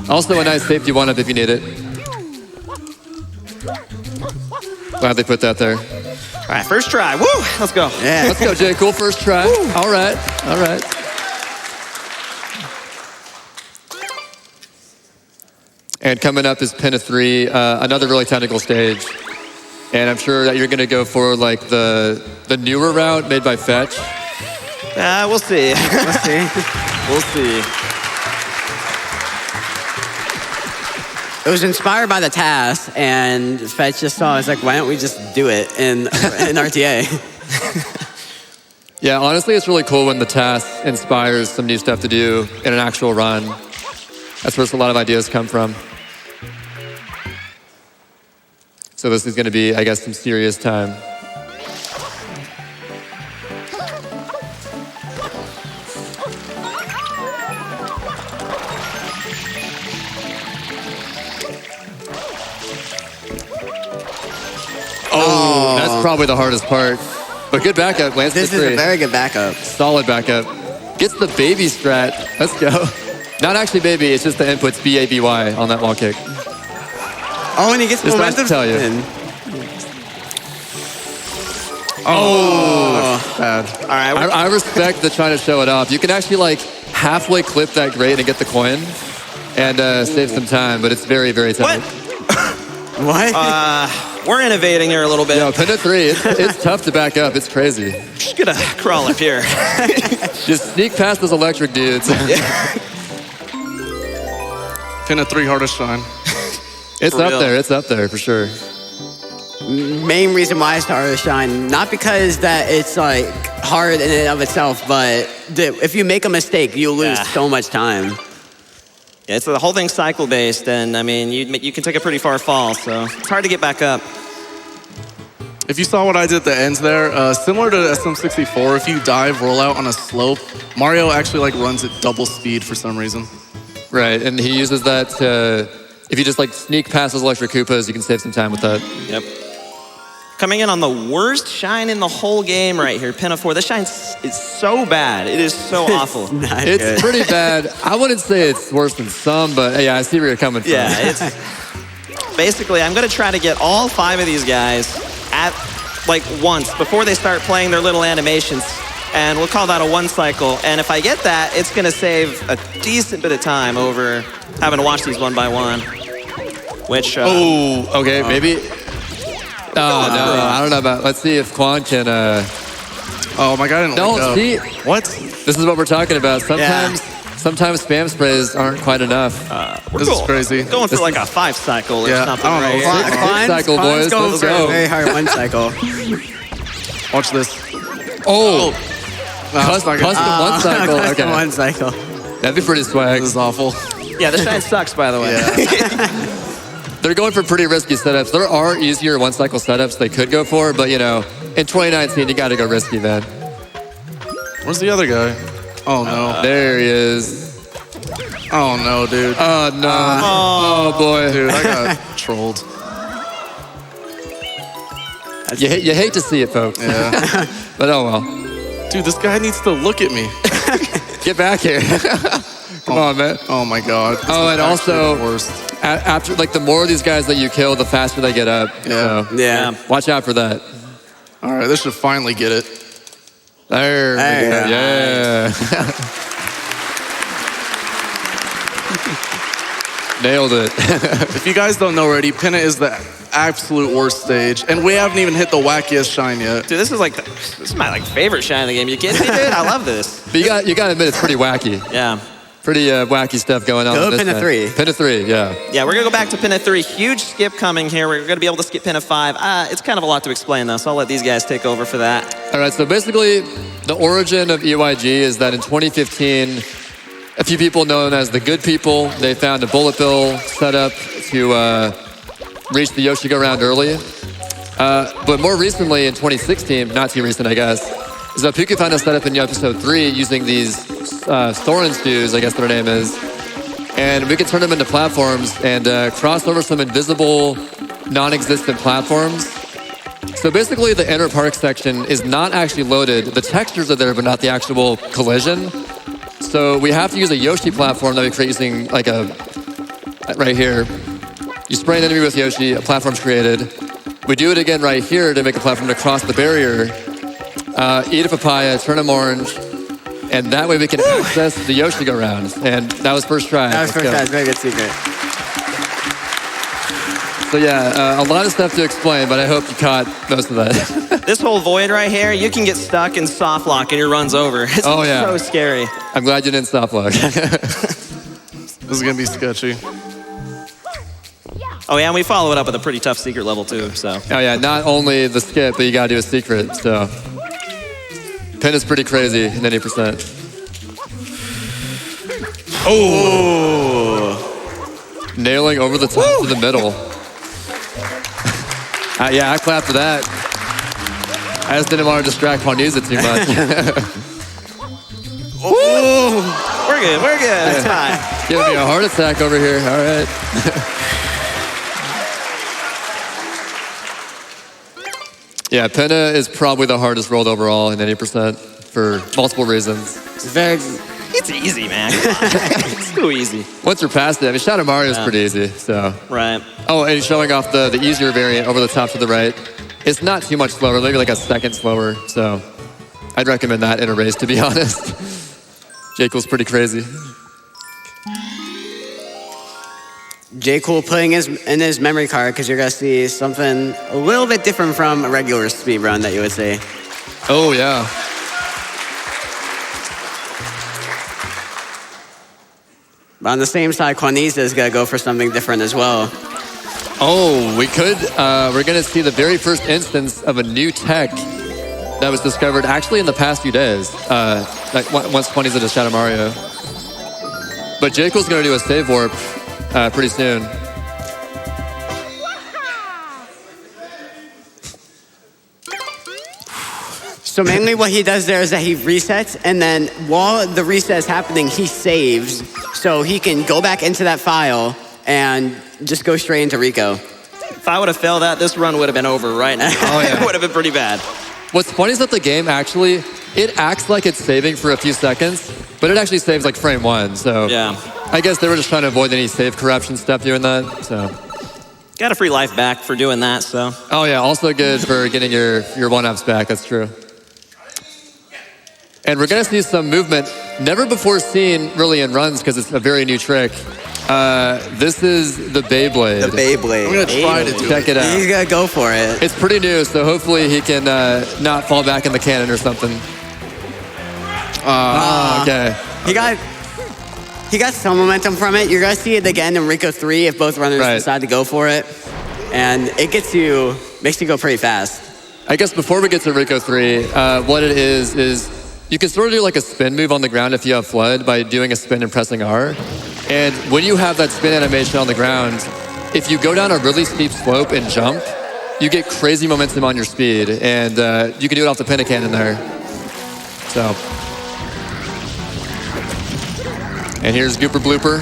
Also a nice safety 1-up if you need it. Glad they put that there. All right, first try. Woo! Let's go. Yeah. Let's go, Jcool. First try. Woo. All right. And coming up is Pinna 3, another really technical stage. And I'm sure that you're going to go for like the newer route made by Fetch. We'll see. Let's see. We'll see. It was inspired by the task, and Fetch just saw. It's like, why don't we just do it in RTA? Yeah, honestly, it's really cool when the task inspires some new stuff to do in an actual run. That's where a lot of ideas come from. So this is going to be, I guess, some serious time. Oh, that's probably the hardest part. But good backup, lands This the is three. a very good backup. Solid backup. Gets the baby strat. Let's go. Not actually baby, it's just the inputs B-A-B-Y on that wall kick. Oh, and he gets Just nice momentum. to tell you. spin. Oh, bad. All right. I respect the trying to show it off. You can actually like halfway clip that grade and get the coin and save some time, but it's very, very tough. What? We're innovating here a little bit. Yo, Pinna 3, it's tough to back up. It's crazy. Just gonna crawl up here. Just sneak past those electric dudes. Pinna 3 hardest shine. It's For up real. there. It's up there for sure. Main reason why it's hard to shine, not because that it's like hard in and of itself, but if you make a mistake, you lose Yeah. so much time. Yeah, it's the whole thing's cycle based, and I mean, you can take a pretty far fall, so it's hard to get back up. If you saw what I did at the ends there, similar to SM64, if you dive rollout on a slope, Mario actually like runs at double speed for some reason. Right, and he uses that to, if you just like sneak past those electric Koopas, you can save some time with that. Yep. Coming in on the worst shine in the whole game right here, Pinna 4. This shine is so bad. It is so awful. Not It's good. pretty bad. I wouldn't say it's worse than some, but yeah, I see where you're coming from. Yeah, it's basically, I'm gonna try to get all 5 of these guys at like once before they start playing their little animations. And we'll call that a 1 cycle. And if I get that, it's gonna save a decent bit of time over having to watch these one by one. Which, Oh, okay, maybe. Oh, no, I don't know about, let's see if Quan can, Oh my god, I didn't don't let go. see. What? This is what we're talking about. Sometimes spam sprays aren't quite enough. This is crazy. Going for like a 5 cycle or Yeah, something. I don't know. right here. Quan's cycle, boys. going Let's for go. a very hard 1 cycle. Watch this. Oh, No, it's not good. custom 1 cycle. Custom Okay, 1 cycle. that'd be pretty swag. This is awful. Yeah, the shine sucks, by the way. Yeah. They're going for pretty risky setups. There are easier 1 cycle setups they could go for, but you know, in 2019, you got to go risky, man. Where's the other guy? Oh no. There he is. Oh no, dude. Oh no. Oh boy. Dude, I got trolled. You hate to see it, folks. Yeah. But oh well. Dude, this guy needs to look at me. Get back here. Come on, man. Oh my god. This Oh, is and actually also- the worst. After, like, the more of these guys that you kill, the faster they get up. Yeah. So, Yeah. watch out for that. All right, this should finally get it. There we There go. you go. Yeah. Nailed it. If you guys don't know already, Pinna is the absolute worst stage, and we haven't even hit the wackiest shine yet. Dude, this is my like favorite shine in the game. You kidding me, dude? I love this. But you got to admit, it's pretty wacky. Yeah. Pretty wacky stuff going on. Go in this Pinna one. 3. Pinna 3, yeah. Yeah, we're gonna go back to Pinna 3. Huge skip coming here. We're gonna be able to skip Pinna 5. It's kind of a lot to explain though, so I'll let these guys take over for that. All right, so basically, the origin of EYG is that in 2015, a few people known as the Good People, they found a bullet bill setup to reach the Yoshi Go round early. But more recently, in 2016, not too recent, I guess, is that Puku found a setup in episode 3 using these Thorin stews, I guess their name is. And we could turn them into platforms and cross over some invisible, non-existent platforms. So basically, the inner park section is not actually loaded. The textures are there, but not the actual collision. So we have to use a Yoshi platform that we create using like right here. You spray an enemy with Yoshi, a platform's created. We do it again right here to make a platform to cross the barrier. Eat a papaya, turn them orange, and that way we can access the Yoshi Go round. And that was first try. That was Let's first go. time. Very good secret. So yeah, a lot of stuff to explain, but I hope you caught most of that. This whole void right here, you can get stuck in soft lock and your run's over. It's Oh, yeah. so scary. I'm glad you didn't stop lock. This is gonna be sketchy. Oh yeah, and we follow it up with a pretty tough secret level too, so. Oh yeah, not only the skip, but you gotta do a secret, so. Pin is pretty crazy, 90%. Oh! Nailing over the top to the middle. Yeah, I clapped for that. I just didn't want to distract Kwaniza too much. Ooh, we're good, we're good. It's fine. Giving me a heart attack over here. All right. Yeah, Pinna is probably the hardest rolled overall in 80% for multiple reasons. It's easy, man. It's too easy. Once you're past it, I mean, Shadow Mario is pretty easy, so. Right. Oh, and showing off the easier variant over the top to the right. It's not too much slower, maybe like a second slower, so I'd recommend that in a race, to be honest. Jcool's pretty crazy. Jcool putting in his memory card because you're going to see something a little bit different from a regular speedrun that you would say. Oh, yeah. But on the same side, Kwaniza is going to go for something different as well. Oh, we're going to see the very first instance of a new tech that was discovered actually in the past few days, like once Kwaniza does Shadow Mario. But Jcool's going to do a save warp pretty soon. So mainly what he does there is that he resets, and then while the reset is happening, he saves, so he can go back into that file and just go straight into Ricco. If I would have failed that, this run would have been over right now. Oh, yeah. It would have been pretty bad. What's funny is that the game actually, it acts like it's saving for a few seconds, but it actually saves like frame 1, so. Yeah. I guess they were just trying to avoid any save corruption stuff doing that, so. Got a free life back for doing that, so. Oh yeah, also good for getting your one-ups back, that's true. And we're gonna see some movement, never before seen really in runs because it's a very new trick. This is the Beyblade. The Beyblade. I'm gonna try to do Check it out. He's gonna go for it. It's pretty new, so hopefully he can not fall back in the cannon or something. Okay. He got some momentum from it. You're gonna see it again in Ricco 3 if both runners decide to go for it. And it makes you go pretty fast. I guess before we get to Ricco 3, what it is you can sort of do like a spin move on the ground if you have Flood by doing a spin and pressing R. And when you have that spin animation on the ground, if you go down a really steep slope and jump, you get crazy momentum on your speed. And you can do it off the Pinna cannon there. So. And here's Gooper Blooper.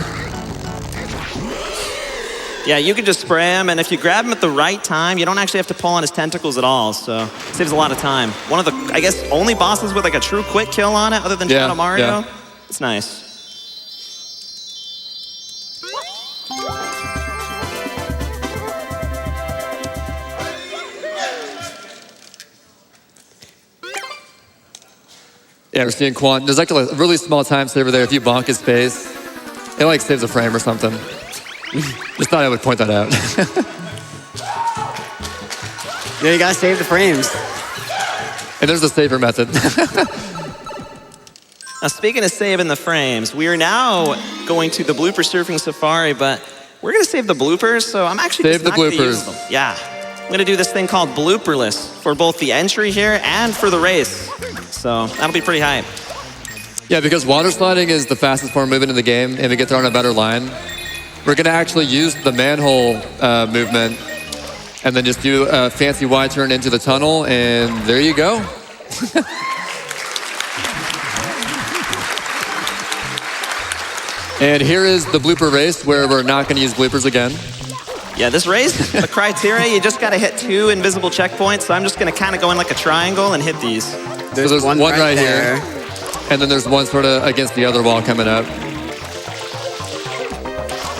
Yeah, you can just spray him, and if you grab him at the right time, you don't actually have to pull on his tentacles at all, so it saves a lot of time. One of the, I guess, only bosses with like a true quick kill on it, other than Shadow Mario. Yeah. It's nice. Yeah, we're seeing Quan. There's like a really small time saver there. If you bonk his face, it like saves a frame or something. Just thought I would point that out. Yeah, you gotta save the frames. And there's the saver method. Now, speaking of saving the frames, we are now going to the blooper surfing safari, but we're gonna save the bloopers, so I'm actually Save the just not gonna use bloopers. them. Yeah, I'm gonna do this thing called blooperless for both the entry here and for the race. So that'll be pretty hype. Yeah, because water sliding is the fastest form movement in the game, and we get there on a better line. We're gonna actually use the manhole movement and then just do a fancy wide turn into the tunnel, and there you go. And here is the blooper race where we're not gonna use bloopers again. Yeah, this race, the criteria, you just gotta hit 2 invisible checkpoints, so I'm just gonna kind of go in like a triangle and hit these. So there's one right here, and then there's one sort of against the other wall coming up.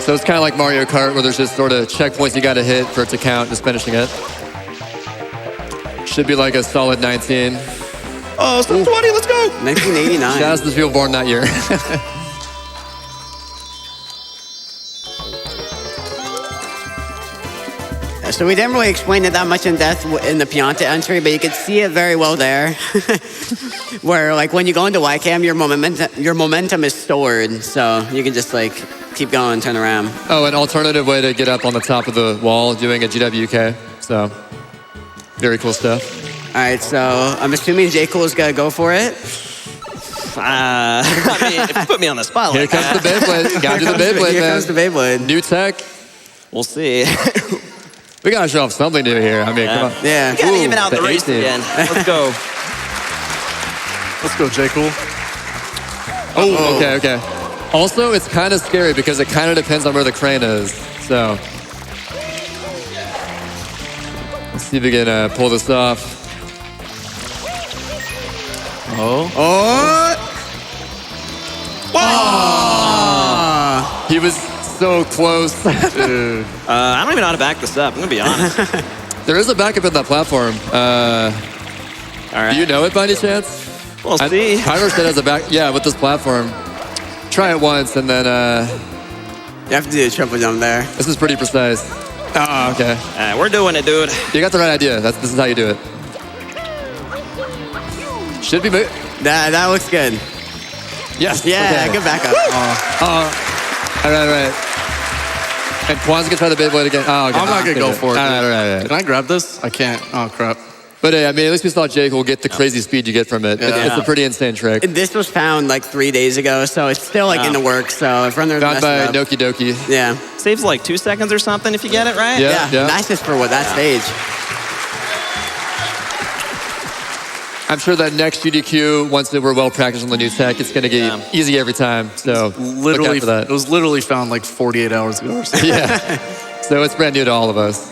So it's kind of like Mario Kart where there's just sort of checkpoints you got to hit for it to count, just finishing it. Should be like a solid 19. Oh, so 20, let's go! 1989. Shout out to the people born that year. So we didn't really explain it that much in depth in the Pianta entry, but you could see it very well there. Where like when you go into YCAM, your momentum is stored, so you can just like keep going, turn around. Oh, an alternative way to get up on the top of the wall doing a GWK. So very cool stuff. All right, so I'm assuming Jcool is gonna go for it. I mean, if you put me on the spot Here like comes that. the Beyblade. Gotta do the Beyblade, Here man. comes the Beyblade. New tech. We'll see. We gotta show off something new here. I mean, come on. Yeah. You gotta even out the race 18. again. Let's go. Let's go, Jcool. Oh, okay. Also, it's kind of scary because it kind of depends on where the crane is. So, let's see if we can pull this off. Oh. Oh! He was so close. Dude. I don't even know how to back this up. I'm gonna be honest. There is a backup in that platform. All right. Do you know it by any chance? We'll see. Tyler said as a back. Yeah, with this platform. Try it once and then You have to do a triple jump there. this is pretty precise. Oh, okay. We're doing it, dude. You got the right idea. This is how you do it. Should be. That looks good. Yes. Yeah, okay. good backup. All right. And Kwan's gonna try the Beyblade again. Oh, okay. I'm not gonna go for it. All right. Can I grab this? I can't. Oh, crap. But I mean, at least we saw Jcool get the crazy speed you get from it. Yeah. It's a pretty insane trick. This was found like 3 days ago, so it's still like in the works. So if runners Found mess by it up, Noki Doki. yeah. Saves like 2 seconds or something if you get it right. Yeah. Nice just for what that stage. I'm sure that next GDQ, once we're well practiced on the new tech, it's going to get easy every time. So look out for that. It was literally found like 48 hours ago or something. Yeah. So it's brand new to all of us.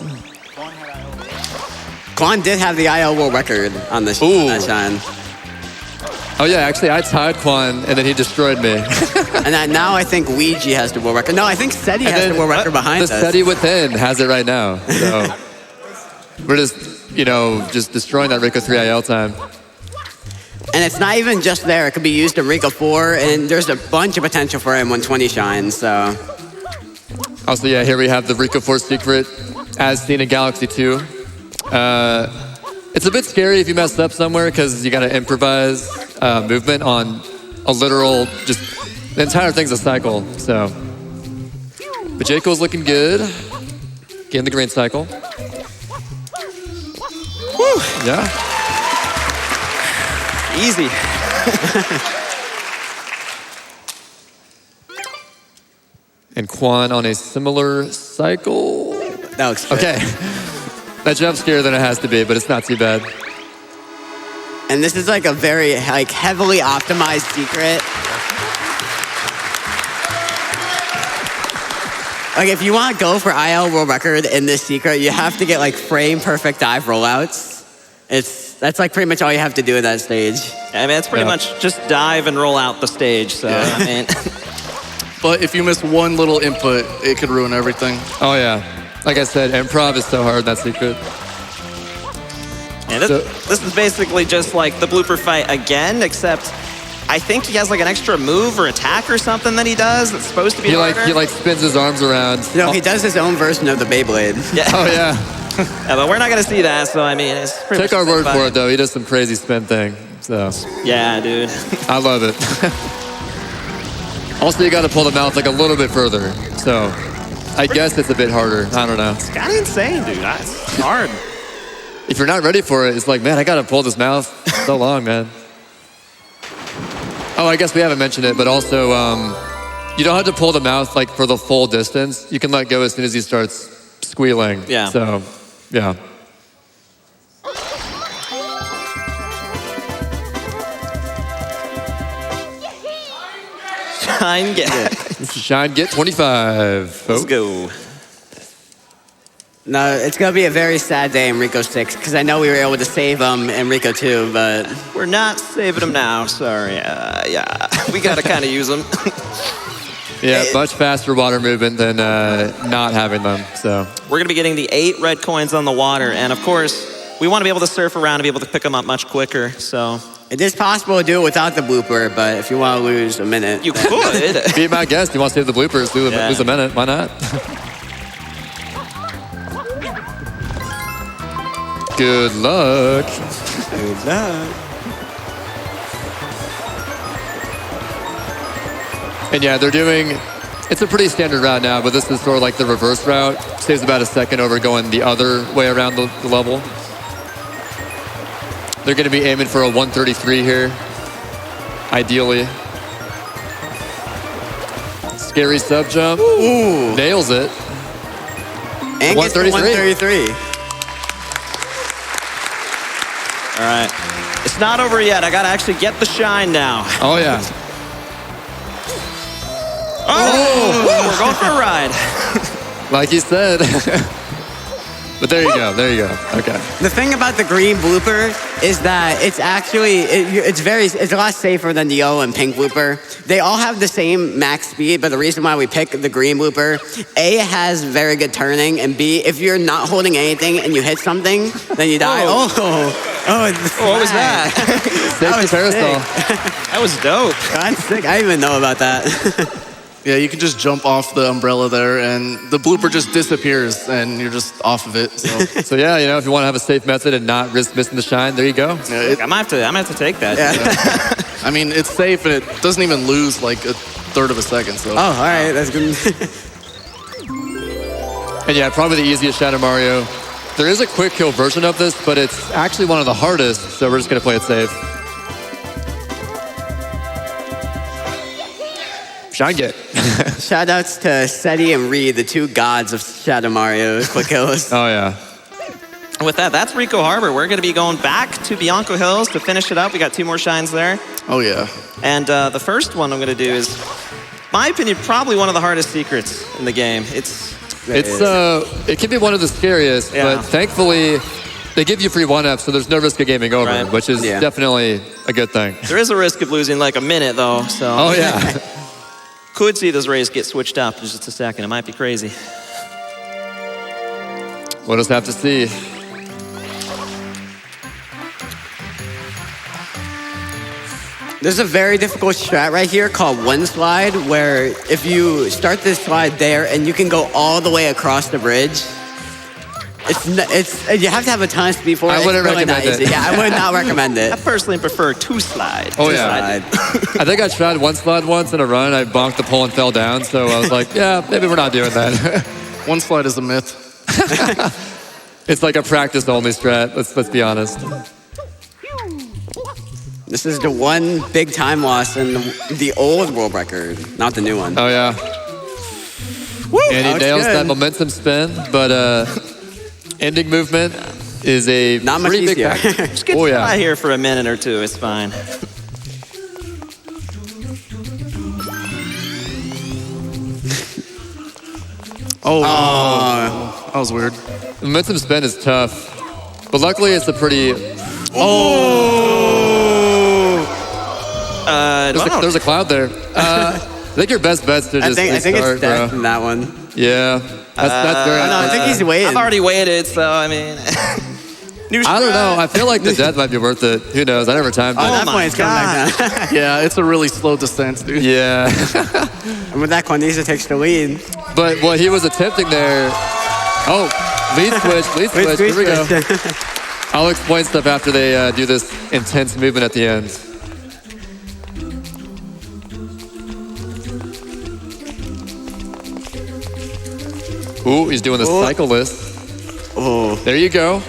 Kwan did have the IL world record on this that shine. Oh yeah, actually I tied Kwan and then he destroyed me. And now I think Ouija has the world record. No, I think SETI has the world record behind the us. SETI within has it right now. So we're just, just destroying that Ricco 3 IL time. And it's not even just there. It could be used in Ricco 4, and there's a bunch of potential for M120 shines, so. Also, yeah, here we have the Ricco 4 secret as seen in Galaxy 2. It's a bit scary if you mess up somewhere because you got to improvise movement on a literal, just the entire thing's a cycle. So, but Jcool's looking good. Getting the green cycle. Woo. Yeah. Easy. And Kwan on a similar cycle. That looks good. Okay. That jump's scarier than it has to be, but it's not too bad. And this is like a very heavily optimized secret. Like if you want to go for IL world record in this secret, you have to get like frame perfect dive rollouts. That's like pretty much all you have to do at that stage. I mean, it's pretty much just dive and roll out the stage. So, I mean. But if you miss one little input, it could ruin everything. Oh yeah. Like I said, improv is so hard in that secret. And this is basically just like the blooper fight again, except I think he has like an extra move or attack or something that he does that's supposed to be harder. He spins his arms around. No, he does his own version of the Beyblade. Yeah. Oh yeah. Yeah, but we're not gonna see that, so I mean, it's pretty Take much our the same word for fight. it, though. He does some crazy spin thing. So Yeah, dude. I love it. Also, you got to pull the mouth like a little bit further. So I guess it's a bit harder. I don't know. It's kind of insane, dude. It's hard. If you're not ready for it, it's like, man, I got to pull this mouth so long, man. Oh, I guess we haven't mentioned it, but also you don't have to pull the mouth like for the full distance. You can let go as soon as he starts squealing. Yeah. So, yeah. Shine get. Shine get 25. Let's go. No, it's gonna be a very sad day in Ricco 6 because I know we were able to save him in Ricco 2, but We're not saving him now. Sorry. Yeah, we gotta kind of use him. Yeah, much faster water movement than not having them. So We're gonna be getting the 8 red coins on the water, and of course, we want to be able to surf around and be able to pick them up much quicker. So it is possible to do it without the blooper, but if you want to lose a minute. you could. be my guest. You want to save the bloopers? Lose a minute. Why not? Good luck. Good luck. And yeah, they're doing, it's a pretty standard route now, but this is sort of like the reverse route. Saves about a second over going the other way around the level. They're going to be aiming for a 133 here, ideally. Scary sub jump. Ooh. Nails it. And gets the 133. All right. It's not over yet. I got to actually get the shine now. Oh, yeah. Oh, we're going for a ride. Like you said. But there you go. There you go. Okay. The thing about the green blooper is that it's actually, it's a lot safer than the yellow and pink blooper. They all have the same max speed, but the reason why we pick the green blooper, A, it has very good turning, and B, if you're not holding anything and you hit something, then you die. Oh, what was that? Safety parasol. That was dope. That's sick. I didn't even know about that. Yeah, you can just jump off the umbrella there, and the blooper just disappears, and you're just off of it. So yeah, you know, if you want to have a safe method and not risk missing the shine, there you go. Yeah, I'm gonna have to take that. Yeah. I mean, it's safe, and it doesn't even lose like a third of a second. So. Oh, all right, that's good. And yeah, probably the easiest Shadow Mario. There is a quick kill version of this, but it's actually one of the hardest, so we're just gonna play it safe. Shine get. Shoutouts to Seti and Reed, the two gods of Shadow Mario quick kills. Oh yeah. And with that, that's Ricco Harbor. We're going to be going back to Bianco Hills to finish it up. We got 2 more shines there. Oh yeah. And the first one I'm going to do is, my opinion, probably one of the hardest secrets in the game. It can be one of the scariest, but thankfully they give you free 1-up, so there's no risk of gaming over, which is definitely a good thing. There is a risk of losing like a minute though, so. Oh yeah. Could see this race get switched up in just a second. It might be crazy. We'll just have to see. There's a very difficult strat right here called one slide, where if you start this slide there and you can go all the way across the bridge, you have to have a ton of speed for it. I wouldn't recommend it. Yeah, I would not recommend it. I personally prefer 2 slide. Oh yeah. I think I tried 1 slide once in a run. I bonked the pole and fell down, so I was like, yeah, maybe we're not doing that. 1 slide is a myth. It's like a practice-only strat. Let's be honest. This is the one big time loss in the old world record, not the new one. Oh yeah. Woo, and he nails that momentum spin, but ending movement is a not much pretty big easier. factor. Just get out here for a minute or 2. It's fine. Oh, that was weird. Momentum spin is tough, but luckily it's a pretty. There's a cloud there. I think your best bet's to just I think it's death in that one. Yeah, that's very. No, I think he's waited. I've already waited, so I mean. I don't know. I feel like the death might be worth it. Who knows? I never timed it. At that point, it's coming back down. Yeah, it's a really slow descent, dude. Yeah. And with that, Kwaniza takes the lead. But what he was attempting there. Oh, lead switch. Here we go. I'll explain stuff after they do this intense movement at the end. Ooh, he's doing the cycle list. Oh, there you go.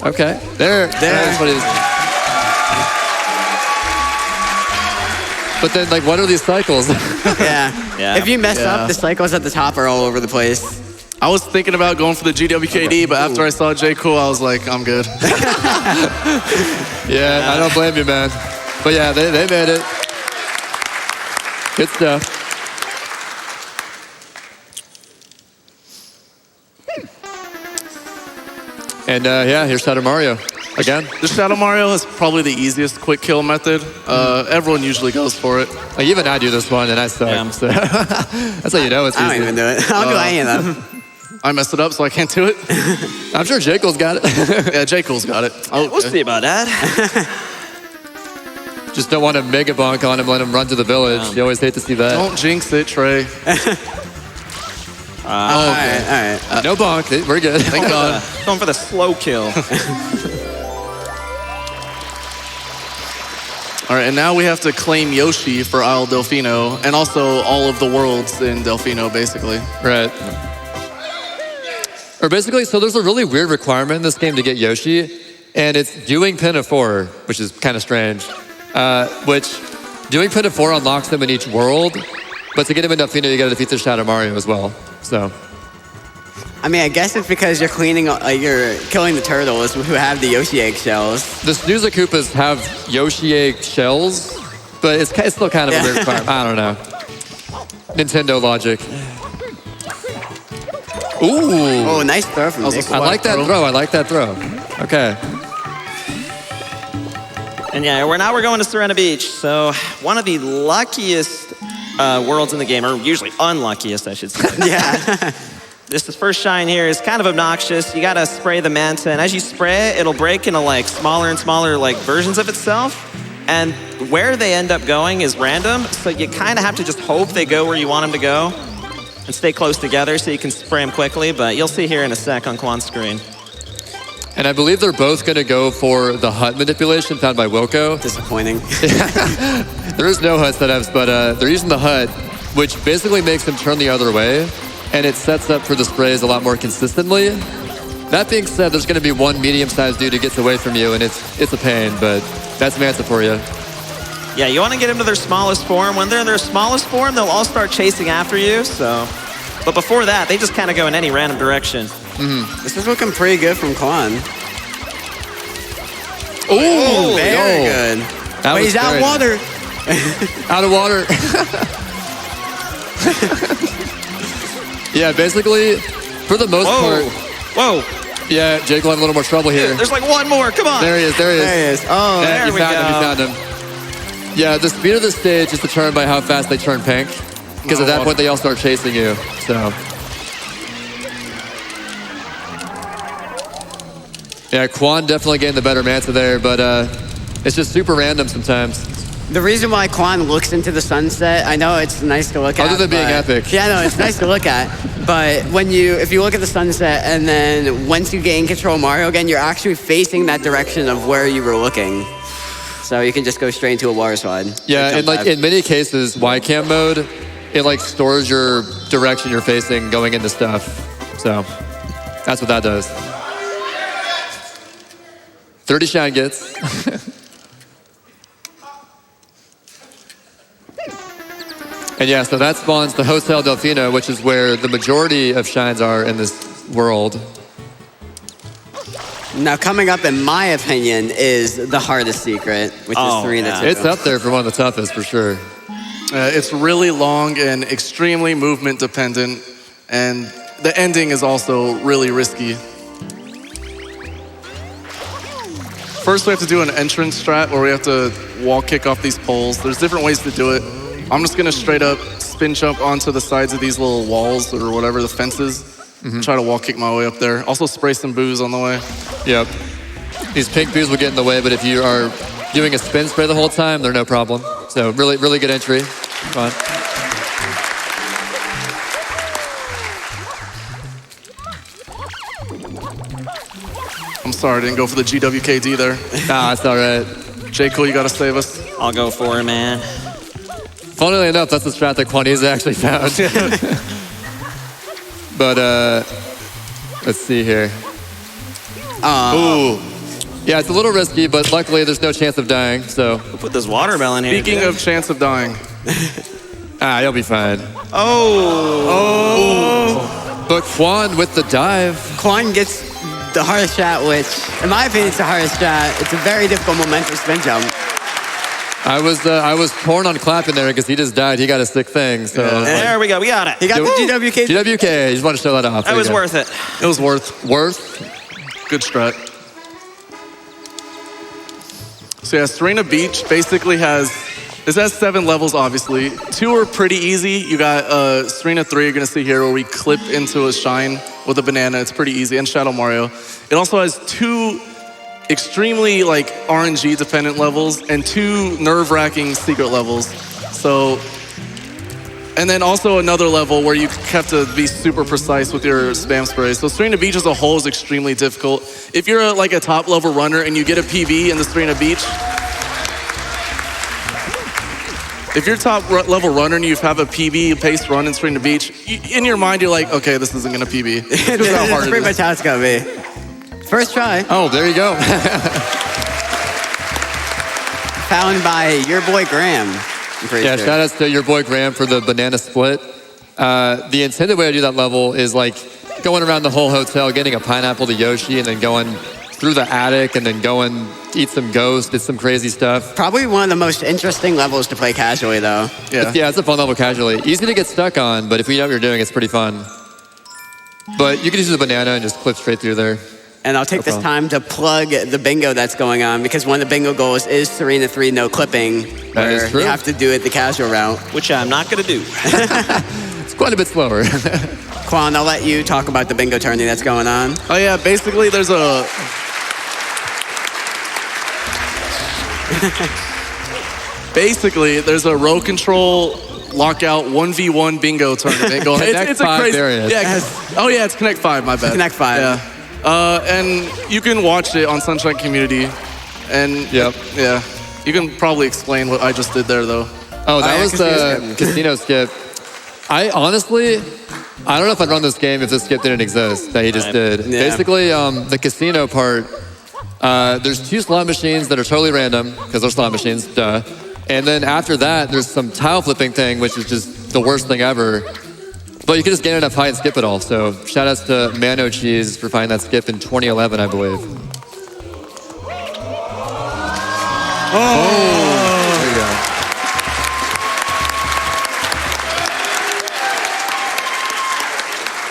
Okay, there. That's what it is. But then, like, what are these cycles? Yeah. If you mess up, the cycles at the top are all over the place. I was thinking about going for the GWKD, but after I saw Jcool, I was like, I'm good. Yeah, I don't blame you, man. But yeah, they made it. Good stuff. And yeah, here's Shadow Mario again. The Shadow Mario is probably the easiest quick kill method. Everyone usually goes for it. Like, even I do this one, and I suck. Yeah. So that's how you know it's easy. I don't even do it. I don't do any of them. I messed it up, so I can't do it. I'm sure Jcool114's got it. Yeah, Jcool114's got it. Oh, we'll see about that. Just don't want to mega bonk on him, let him run to the village. You always hate to see that. Don't jinx it, Trey. All right. No bonk. We're good. Thank God. Going for the slow kill. All right, and now we have to claim Yoshi for Isle Delfino, and also all of the worlds in Delfino, basically. Right. Or basically, so there's a really weird requirement in this game to get Yoshi, and it's doing Pinna 4, which is kind of strange. Which, doing Pinna 4 unlocks them in each world, but to get him in Delfino, you gotta defeat the Shadow Mario as well, so. I mean, I guess it's because you're killing the turtles who have the Yoshi egg shells. The Snoozer Koopas have Yoshi egg shells, but it's still kind of a weird requirement. I don't know. Nintendo logic. Ooh. Oh, nice throw from Nick. I like that throw. I like that throw. Okay. And yeah, we're going to Serena Beach. So one of the luckiest worlds in the game, or usually unluckiest, I should say. Yeah. This first shine here is kind of obnoxious. You gotta spray the manta, and as you spray it, it'll break into like smaller and smaller like versions of itself. And where they end up going is random, so you kind of have to just hope they go where you want them to go and stay close together so you can spray them quickly, but you'll see here in a sec on Kwan's screen. And I believe they're both going to go for the hut manipulation found by Wilco. Disappointing. There is no hut setups, but they're using the hut, which basically makes them turn the other way, and it sets up for the sprays a lot more consistently. That being said, there's going to be one medium-sized dude who gets away from you, and it's a pain, but that's Manta for you. Yeah, you want to get them to their smallest form. When they're in their smallest form, they'll all start chasing after you, so... But before that, they just kind of go in any random direction. This is looking pretty good from Kwan. Ooh, very good. But he's out of water. Out of water. Yeah, basically, for the most part... Whoa. Yeah, Jake will have a little more trouble here. There's like one more. Come on. There he is. Oh, there we go. You found him. Yeah, the speed of the stage is determined by how fast they turn pink. Because at that point, they all start chasing you. So. Yeah, Kwan definitely getting the better Manta there, but it's just super random sometimes. The reason why Kwan looks into the sunset, I know it's nice to look at. Other than being epic. Yeah, no, it's nice to look at. But if you look at the sunset and then once you gain control of Mario again, you're actually facing that direction of where you were looking. So you can just go straight into a water slide. Yeah, and like in many cases, Y-Cam mode, it like stores your direction you're facing going into stuff. So that's what that does. 30 shine gets. And yeah, so that spawns the Hotel Delfino, which is where the majority of shines are in this world. Now, coming up, in my opinion, is the hardest secret, which is Serena 2. It's up there for one of the toughest, for sure. It's really long and extremely movement dependent, and the ending is also really risky. First, we have to do an entrance strat where we have to wall kick off these poles. There's different ways to do it. I'm just gonna straight up spin jump onto the sides of these little walls or whatever, the fences. Try to wall kick my way up there. Also spray some booze on the way. Yep. These pink booze will get in the way, but if you are doing a spin spray the whole time, they're no problem. So really, really good entry. Come on. I'm sorry, I didn't go for the GWKD there. Nah, it's all right. Jcool, you gotta save us. I'll go for it, man. Funnily enough, that's the strat that Kwaniza actually found. But let's see here. Ooh. Yeah, it's a little risky, but luckily there's no chance of dying, so. We'll put this watermelon here. Speaking of chance of dying. You'll be fine. Oh. But Kwan with the dive. Kwan gets the hardest shot, which, in my opinion, is the hardest shot. It's a very difficult momentum spin jump. I was torn on clapping there because he just died. He got a sick thing. So there we go. We got it. He got the GWK. GWK. I just want to show that off. That was worth it. It was worth. Good strat. So yeah, Serena Beach basically has 7 levels, obviously. 2 are pretty easy. You got Serena 3, you're gonna see here, where we clip into a shine with a banana. It's pretty easy, and Shadow Mario. It also has 2 extremely like RNG dependent levels and 2 nerve-wracking secret levels. So, and then also another level where you have to be super precise with your spam sprays. So Serena Beach as a whole is extremely difficult. If you're like a top level runner and you get a PB in the Serena Beach, if you're top level runner and you have a PB pace run in Serena Beach, in your mind you're like, okay, this isn't gonna PB. That's pretty much how it's gonna be. First try. Oh, there you go. Found by your boy Graham. Yeah, shout outs to your boy Graham for the banana split. The intended way to do that level is like going around the whole hotel, getting a pineapple to Yoshi, and then going through the attic, and then going eat some ghosts, did some crazy stuff. Probably one of the most interesting levels to play casually, though. Yeah. It's a fun level casually. Easy to get stuck on, but if you know what you're doing, it's pretty fun. But you can just use a banana and just clip straight through there. And I'll take this time to plug the bingo that's going on, because one of the bingo goals is Serena 3 no clipping. That is true. You have to do it the casual route. Which I'm not going to do. It's quite a bit slower. Quan, I'll let you talk about the bingo tourney that's going on. Oh yeah, basically there's a... Basically, there's a row control lockout 1v1 bingo tournament going. Connect 5 variant. Oh yeah, it's Connect 5, my bad. Connect 5. Yeah. And you can watch it on Sunshine Community. And yeah, you can probably explain what I just did there though. Oh, that was the casino skip. I don't know if I'd run this game if this skip didn't exist that he just did. Yeah. Basically, the casino part, there's 2 slot machines that are totally random, because they're slot machines, duh. And then after that, there's some tile flipping thing, which is just the worst thing ever. But you can just gain enough height and skip it all. So shout outs to Mano Cheese for finding that skip in 2011, I believe. There you go.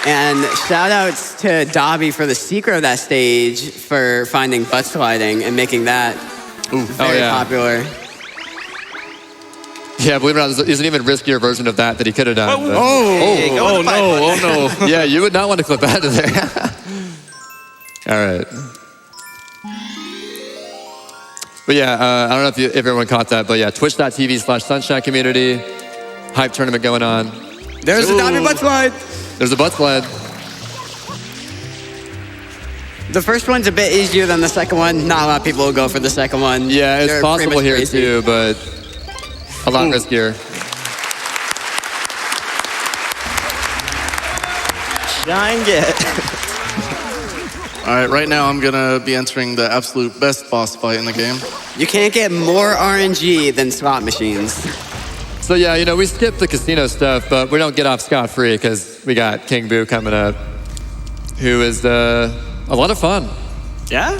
And shout outs to Dobby for the secret of that stage for finding butt sliding and making that very popular. Yeah, believe it or not, there's an even riskier version of that he could have done. Oh no. Yeah, you would not want to clip out of there. All right. But yeah, I don't know if everyone caught that, but yeah, twitch.tv/Sunshine Community, hype tournament going on. There's a Dobby butt slide. There's a butt slide. The first one's a bit easier than the second one. Not a lot of people will go for the second one. Yeah, it's They're possible here crazy. too, but a lot riskier. Shine get. All right, right now I'm gonna be entering the absolute best boss fight in the game. You can't get more RNG than slot machines. So yeah, we skipped the casino stuff, but we don't get off scot-free because we got King Boo coming up, who is a lot of fun. Yeah?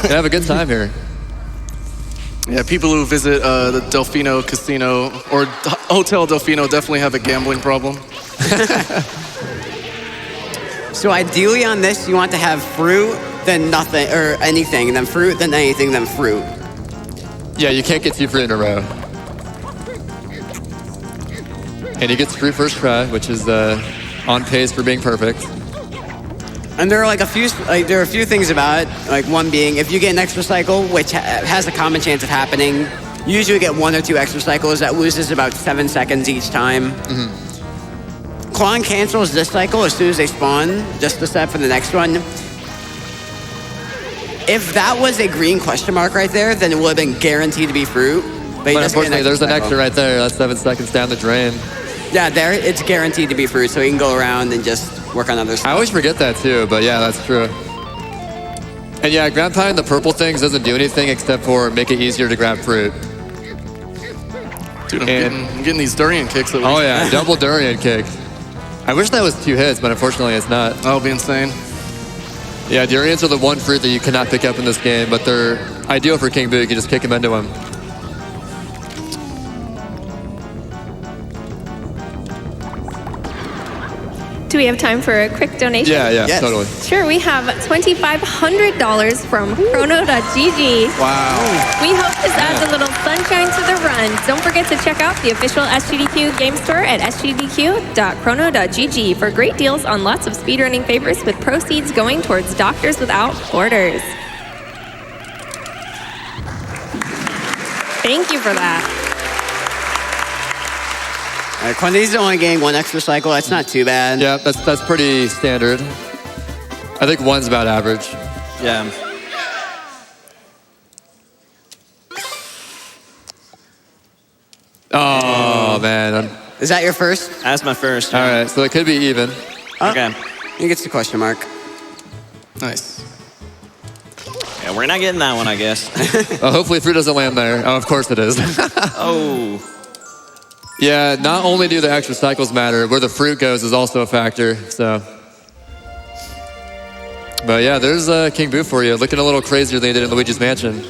Gonna have a good time here. Yeah, people who visit the Delfino Casino or Hotel Delfino definitely have a gambling problem. So ideally on this, you want to have fruit, then nothing, or anything, and then fruit, then anything, then fruit. Yeah, you can't get 2 fruit in a row. And he gets fruit first try, which is on pace for being perfect. And there are a few things about it. Like one being, if you get an extra cycle, which has a common chance of happening, you usually get 1 or 2 extra cycles. That loses about 7 seconds each time. Quan cancels this cycle as soon as they spawn, just to set for the next one. If that was a green question mark right there, then it would have been guaranteed to be fruit. But unfortunately, there's an extra right there. That's 7 seconds down the drain. Yeah, there it's guaranteed to be fruit, so he can go around and just work on other stuff. I always forget that too, but yeah, that's true. And yeah, grab pie and the purple things doesn't do anything except for make it easier to grab fruit. Dude, I'm getting these durian kicks at least. Oh yeah, double durian kick. I wish that was 2 hits, but unfortunately it's not. That'll be insane. Yeah, durians are the one fruit that you cannot pick up in this game, but they're ideal for King Boo. You can just kick him into him. Do we have time for a quick donation? Yeah, Yes. totally. Sure, we have $2,500 from chrono.gg. Wow. We hope this adds a little sunshine to the run. Don't forget to check out the official SGDQ game store at sgdq.chrono.gg for great deals on lots of speedrunning favorites with proceeds going towards Doctors Without Borders. Thank you for that. Kwaniza only getting 1 extra cycle. That's not too bad. Yeah, that's pretty standard. I think 1's about average. Yeah. Oh man. Is that your first? That's my first. All right, so it could be even. Okay. He gets the question mark. Nice. Yeah, we're not getting that one, I guess. Hopefully fruit doesn't land there. Oh, of course it is. Oh. Yeah, not only do the extra cycles matter, where the fruit goes is also a factor, so. But yeah, there's King Boo for you, looking a little crazier than he did in Luigi's Mansion.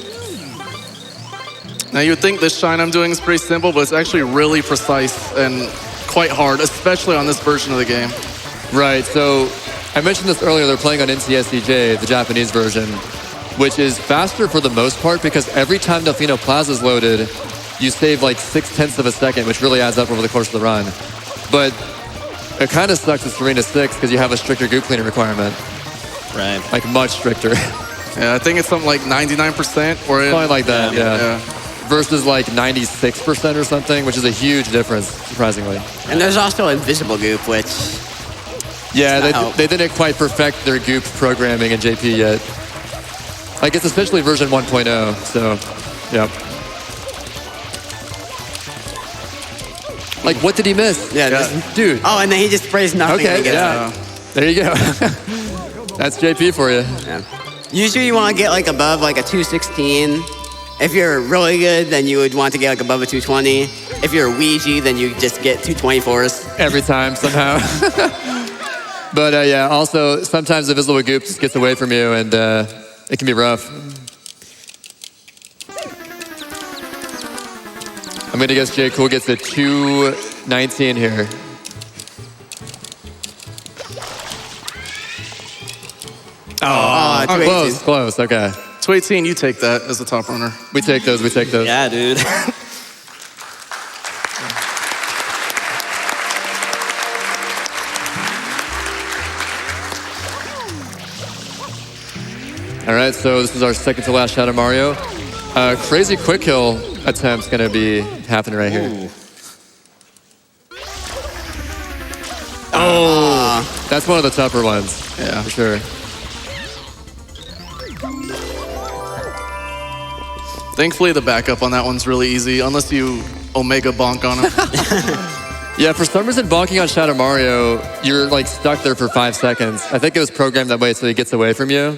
Now you would think this shine I'm doing is pretty simple, but it's actually really precise and quite hard, especially on this version of the game. Right, so I mentioned this earlier, they're playing on NTSCJ, the Japanese version, which is faster for the most part because every time Delfino Plaza is loaded, you save like 0.6 of a second, which really adds up over the course of the run. But it kind of sucks with Serena 6 because you have a stricter goop cleaning requirement. Right. Like much stricter. Yeah, I think it's something like 99% or something like that, yeah. Versus like 96% or something, which is a huge difference, surprisingly. And there's also invisible goop, which... Yeah, they didn't quite perfect their goop programming in JP yet. Like, it's essentially version 1.0, so, yeah. Like, what did he miss? Yeah. Dude. Oh, and then he just sprays nothing. Okay, yeah. There you go. That's JP for you. Yeah. Usually you want to get like above like a 216. If you're really good, then you would want to get like above a 220. If you're a Ouija, then you just get 224s. Every time, somehow. But yeah, also, sometimes the visible goop just gets away from you, and it can be rough. I'm going to guess Jcool gets a 219 here. Oh, close, okay. 218, you take that as the top runner. We take those. Yeah, dude. All right, so this is our second to last shot of Mario. Crazy quick hill attempt's gonna be happening right here. Oh, that's one of the tougher ones. Yeah, for sure. Thankfully, the backup on that one's really easy, unless you Omega bonk on him. Yeah, for some reason, bonking on Shadow Mario, you're like stuck there for 5 seconds. I think it was programmed that way so he gets away from you.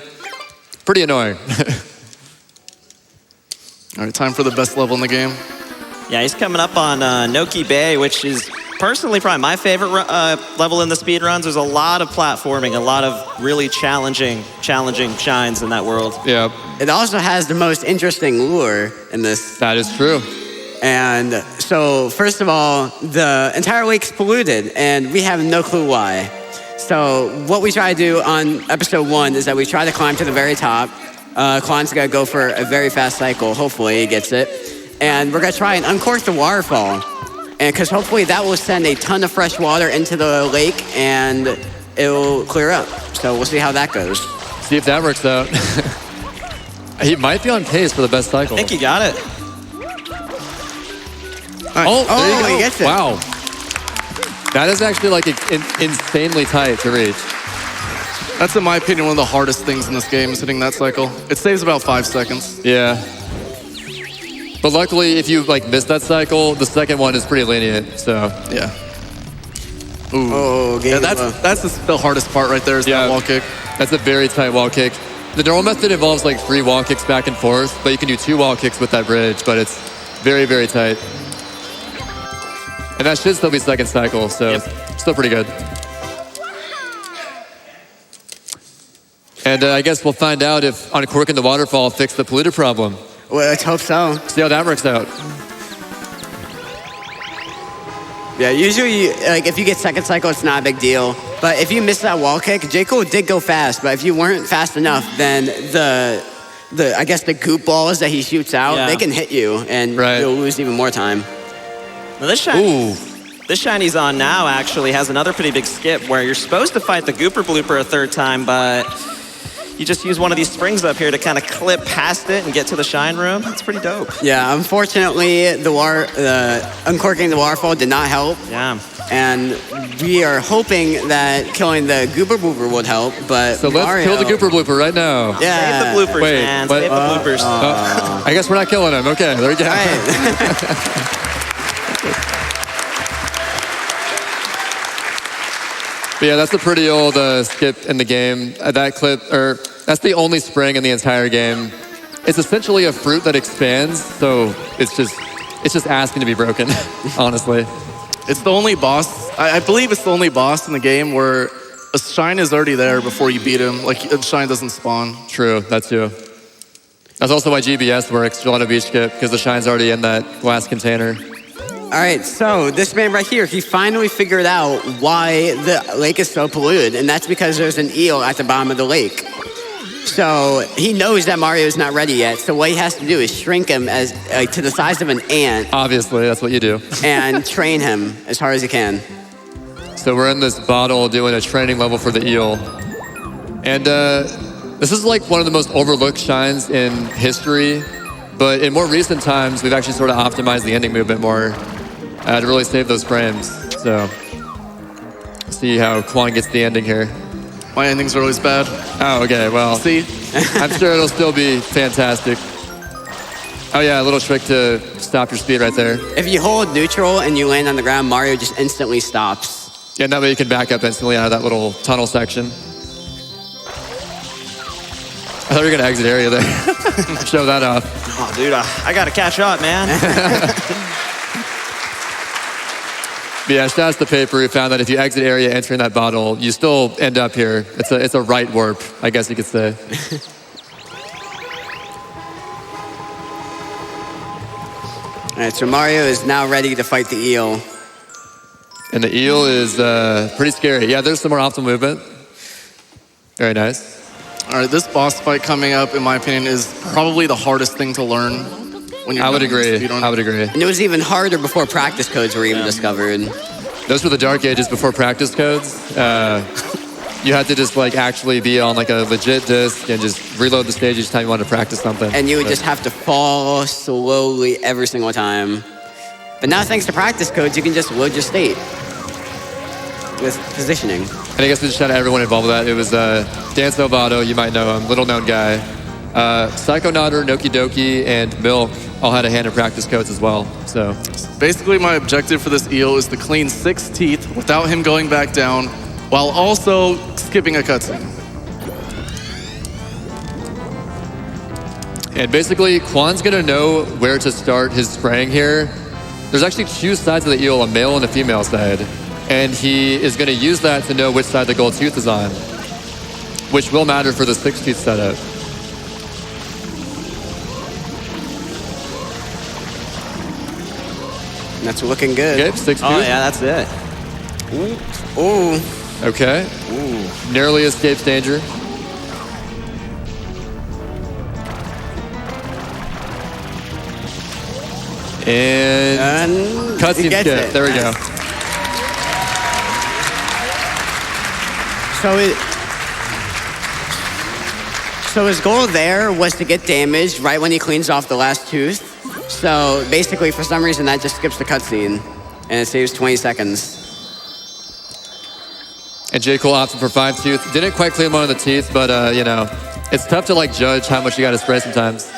Pretty annoying. All right, time for the best level in the game. Yeah, he's coming up on Noki Bay, which is personally probably my favorite level in the speedruns. There's a lot of platforming, a lot of really challenging shines in that world. Yeah. It also has the most interesting lure in this. That is true. And so, first of all, the entire lake's polluted, and we have no clue why. So what we try to do on episode 1 is that we try to climb to the very top. Kwaniza gonna go for a very fast cycle. Hopefully he gets it. And we're gonna try and uncork the waterfall. And because hopefully that will send a ton of fresh water into the lake and it will clear up. So we'll see how that goes. See if that works out. He might be on pace for the best cycle. I think he got it. Oh, there you go. He gets it. Wow. That is actually like insanely tight to reach. That's, in my opinion, one of the hardest things in this game is hitting that cycle. It saves about 5 seconds. Yeah. But luckily, if you like miss that cycle, the second one is pretty lenient, so. Yeah. Ooh. Oh, game yeah, that's the hardest part right there is that wall kick. That's a very tight wall kick. The normal method involves like 3 wall kicks back and forth, but you can do 2 wall kicks with that bridge, but it's very, very tight. And that should still be second cycle, so still pretty good. And I guess we'll find out if uncorking the waterfall fixed the polluter problem. Well, let's hope so. See how that works out. Yeah, usually, like, if you get second cycle, it's not a big deal. But if you miss that wall kick, Jcool did go fast, but if you weren't fast enough, then I guess the goop balls that he shoots out, they can hit you, and you'll lose even more time. Now this shine he's on now actually has another pretty big skip where you're supposed to fight the Gooper Blooper a 3rd time, but you just use one of these springs up here to kind of clip past it and get to the shine room. That's pretty dope. Yeah, unfortunately, the uncorking the waterfall did not help. Yeah. And we are hoping that killing the Gooper Blooper would help, but so let's kill the Gooper Blooper right now. Yeah. Save the bloopers, man. Save the bloopers. I guess we're not killing him. Okay, there we go. Right. But yeah, that's a pretty old skip in the game. That clip, that's the only spring in the entire game. It's essentially a fruit that expands, so it's just asking to be broken, honestly. It's the only boss, I believe it's the only boss in the game where a shine is already there before you beat him. Like, a shine doesn't spawn. True, that too. That's also why GBS works, Gelato Beach Skip, because the shine's already in that glass container. All right, so this man right here, he finally figured out why the lake is so polluted, and that's because there's an eel at the bottom of the lake. So he knows that Mario's not ready yet, so what he has to do is shrink him as to the size of an ant. Obviously, that's what you do. And train him as hard as he can. So we're in this bottle doing a training level for the eel. And this is like one of the most overlooked shines in history, but in more recent times, we've actually sort of optimized the ending movement more to really save those frames. So see how Kwan gets the ending here. My endings are always bad. Oh, okay, well, See? I'm sure it'll still be fantastic. Oh yeah, a little trick to stop your speed right there. If you hold neutral and you land on the ground, Mario just instantly stops. Yeah, and that way you can back up instantly out of that little tunnel section. I thought you were gonna exit area there. Show that off. Oh, dude, I gotta catch up, man. But yeah, shout out to the paper who found that if you exit area entering that bottle, you still end up here. It's a right warp, I guess you could say. All right, so Mario is now ready to fight the eel. And the eel is pretty scary. Yeah, there's some more optimal movement. Very nice. All right, this boss fight coming up, in my opinion, is probably the hardest thing to learn when you're I would agree. speedrun. I would agree. And it was even harder before practice codes were even discovered. Those were the dark ages before practice codes. You had to just like actually be on like a legit disc and just reload the stage each time you wanted to practice something. And you would just have to fall slowly every single time. But now thanks to practice codes, you can just load your state with positioning. And I guess we just shout out everyone involved with that. It was Dan Salvato, you might know him, little known guy. Psychonauter, Noki Doki, and Milk all had a hand in practice codes as well. So Basically, my objective for this eel is to clean 6 teeth without him going back down, while also skipping a cutscene. And basically, Kwan's gonna know where to start his spraying here. There's actually 2 sides of the eel, a male and a female side. And he is gonna use that to know which side the gold tooth is on, which will matter for the 6 tooth setup. That's looking good. Okay, 6 tooth. Oh, yeah, that's it. Ooh. Okay. Ooh. Narrowly escapes danger. And cutscene he gets skip. it. There we go. So his goal there was to get damaged right when he cleans off the last tooth. So basically, for some reason, that just skips the cutscene, and it saves 20 seconds. And Jcool opted for 5 tooth. Didn't quite clean one of the teeth, but you know, it's tough to like judge how much you got to spray sometimes.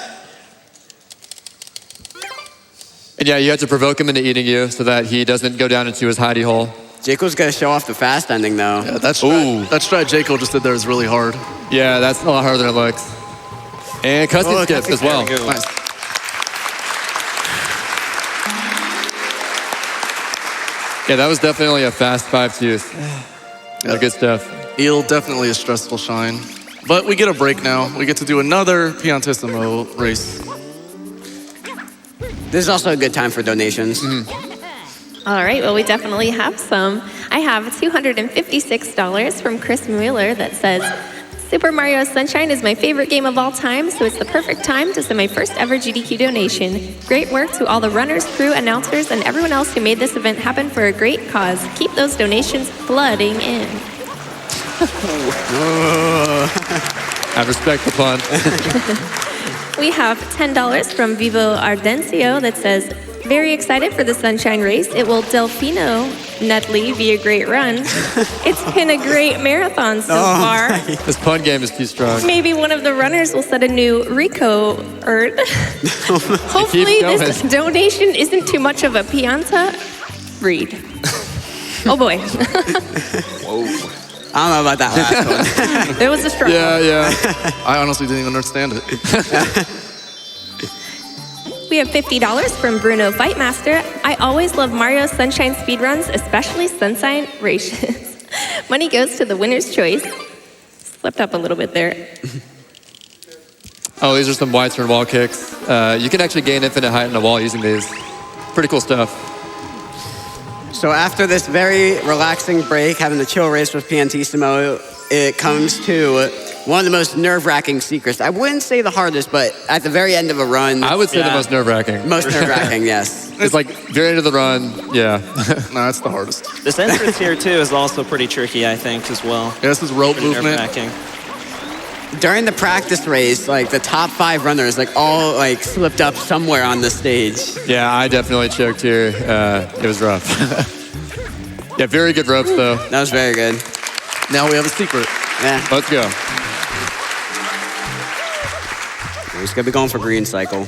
And yeah, you have to provoke him into eating you so that he doesn't go down into his hidey hole. Jcool's gonna show off the fast ending though. Yeah, that strat Jcool just did there is really hard. Yeah, that's a lot harder than it looks. And cutscene skip as well. Nice. Yeah, that was definitely a fast 5 tooth. Yeah, good stuff. Eel, definitely a stressful shine. But we get a break now. We get to do another Piantissimo race. This is also a good time for donations. All right, well, we definitely have some. I have $256 from Chris Mueller that says, Super Mario Sunshine is my favorite game of all time, so it's the perfect time to send my first ever GDQ donation. Great work to all the runners, crew, announcers, and everyone else who made this event happen for a great cause. Keep those donations flooding in. I respect the pun. We have $10 from Vivo Ardencio that says, very excited for the Sunshine Race. It will Delfino-nutly be a great run. It's been a great marathon so far. This pun game is too strong. Maybe one of the runners will set a new Ricco earn. Hopefully this donation isn't too much of a Pianta read. Oh boy. Whoa. I don't know about that last one. There was a struggle. Yeah. I honestly didn't even understand it. We have $50 from Bruno Fightmaster. I always love Mario Sunshine speedruns, especially Sunshine races. Money goes to the winner's choice. Slipped up a little bit there. Oh, these are some wide turn wall kicks. You can actually gain infinite height on the wall using these. Pretty cool stuff. So after this very relaxing break, having the chill race with Piantissimo, it comes to one of the most nerve-wracking secrets. I wouldn't say the hardest, but at the very end of a run. I would say the most nerve-wracking. Most nerve-wracking, yes. It's like very end of the run, yeah. No, that's the hardest. This entrance here, too, is also pretty tricky, I think, as well. Yeah, this is rope Pretty movement. nerve-wracking. During the practice race, like the top 5 runners, like all like slipped up somewhere on the stage. Yeah, I definitely choked here. It was rough. Yeah, very good ropes, though. That was very good. Now we have a secret. Yeah. Let's go. We're just gonna be going for green cycle.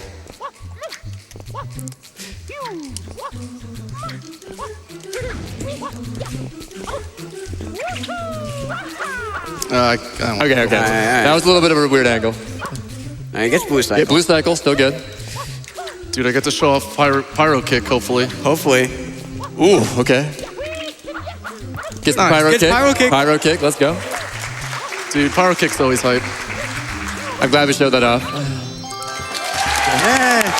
I don't Okay. All right. That was a little bit of a weird angle. All right, gets blue cycle. Yeah, blue cycle, still good. Dude, I get to show off pyro kick, hopefully. Hopefully. Ooh, okay. Gets the Nice. pyro Gets kick. pyro kick. Pyro kick, let's go. Dude, pyro kick's always hype. I'm glad we showed that off. Yeah.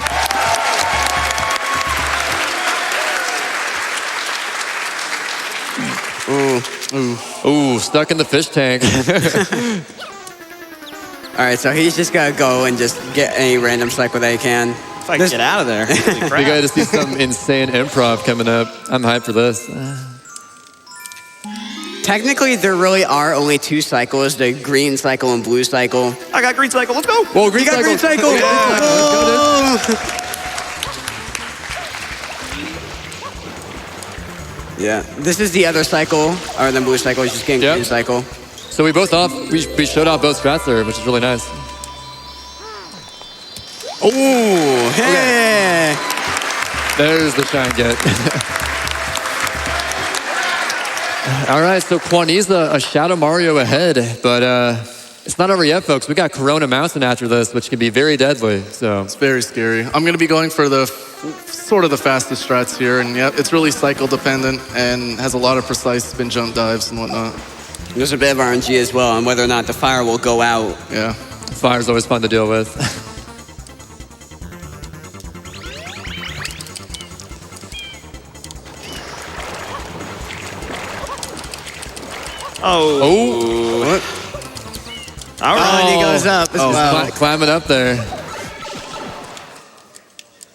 Ooh, stuck in the fish tank. All right, so he's just gotta go and just get any random cycle that he can. If I can get out of there. Holy crap. We got to see some insane improv coming up. I'm hyped for this. Technically, there really are only 2 cycles, the green cycle and blue cycle. I got green cycle. Let's go. Whoa, green You got cycle. green cycle! Yeah. Oh! Yeah, this is the other cycle, or the blue cycle is just getting Yep. green cycle. So we showed off both strats there, which is really nice. Oh, hey! There's the shine get. All right, so Kwaniza, a Shadow Mario ahead, but it's not over yet, folks. We got Corona Mountain after this, which can be very deadly. So It's very scary. I'm going to be going for the sort of the fastest strats here, and yeah, it's really cycle dependent and has a lot of precise spin jump dives and whatnot. There's a bit of RNG as well on whether or not the fire will go out. Yeah. fire's always fun to deal with. Oh. What? All Oh, right. and he goes up as well. Climbing up there.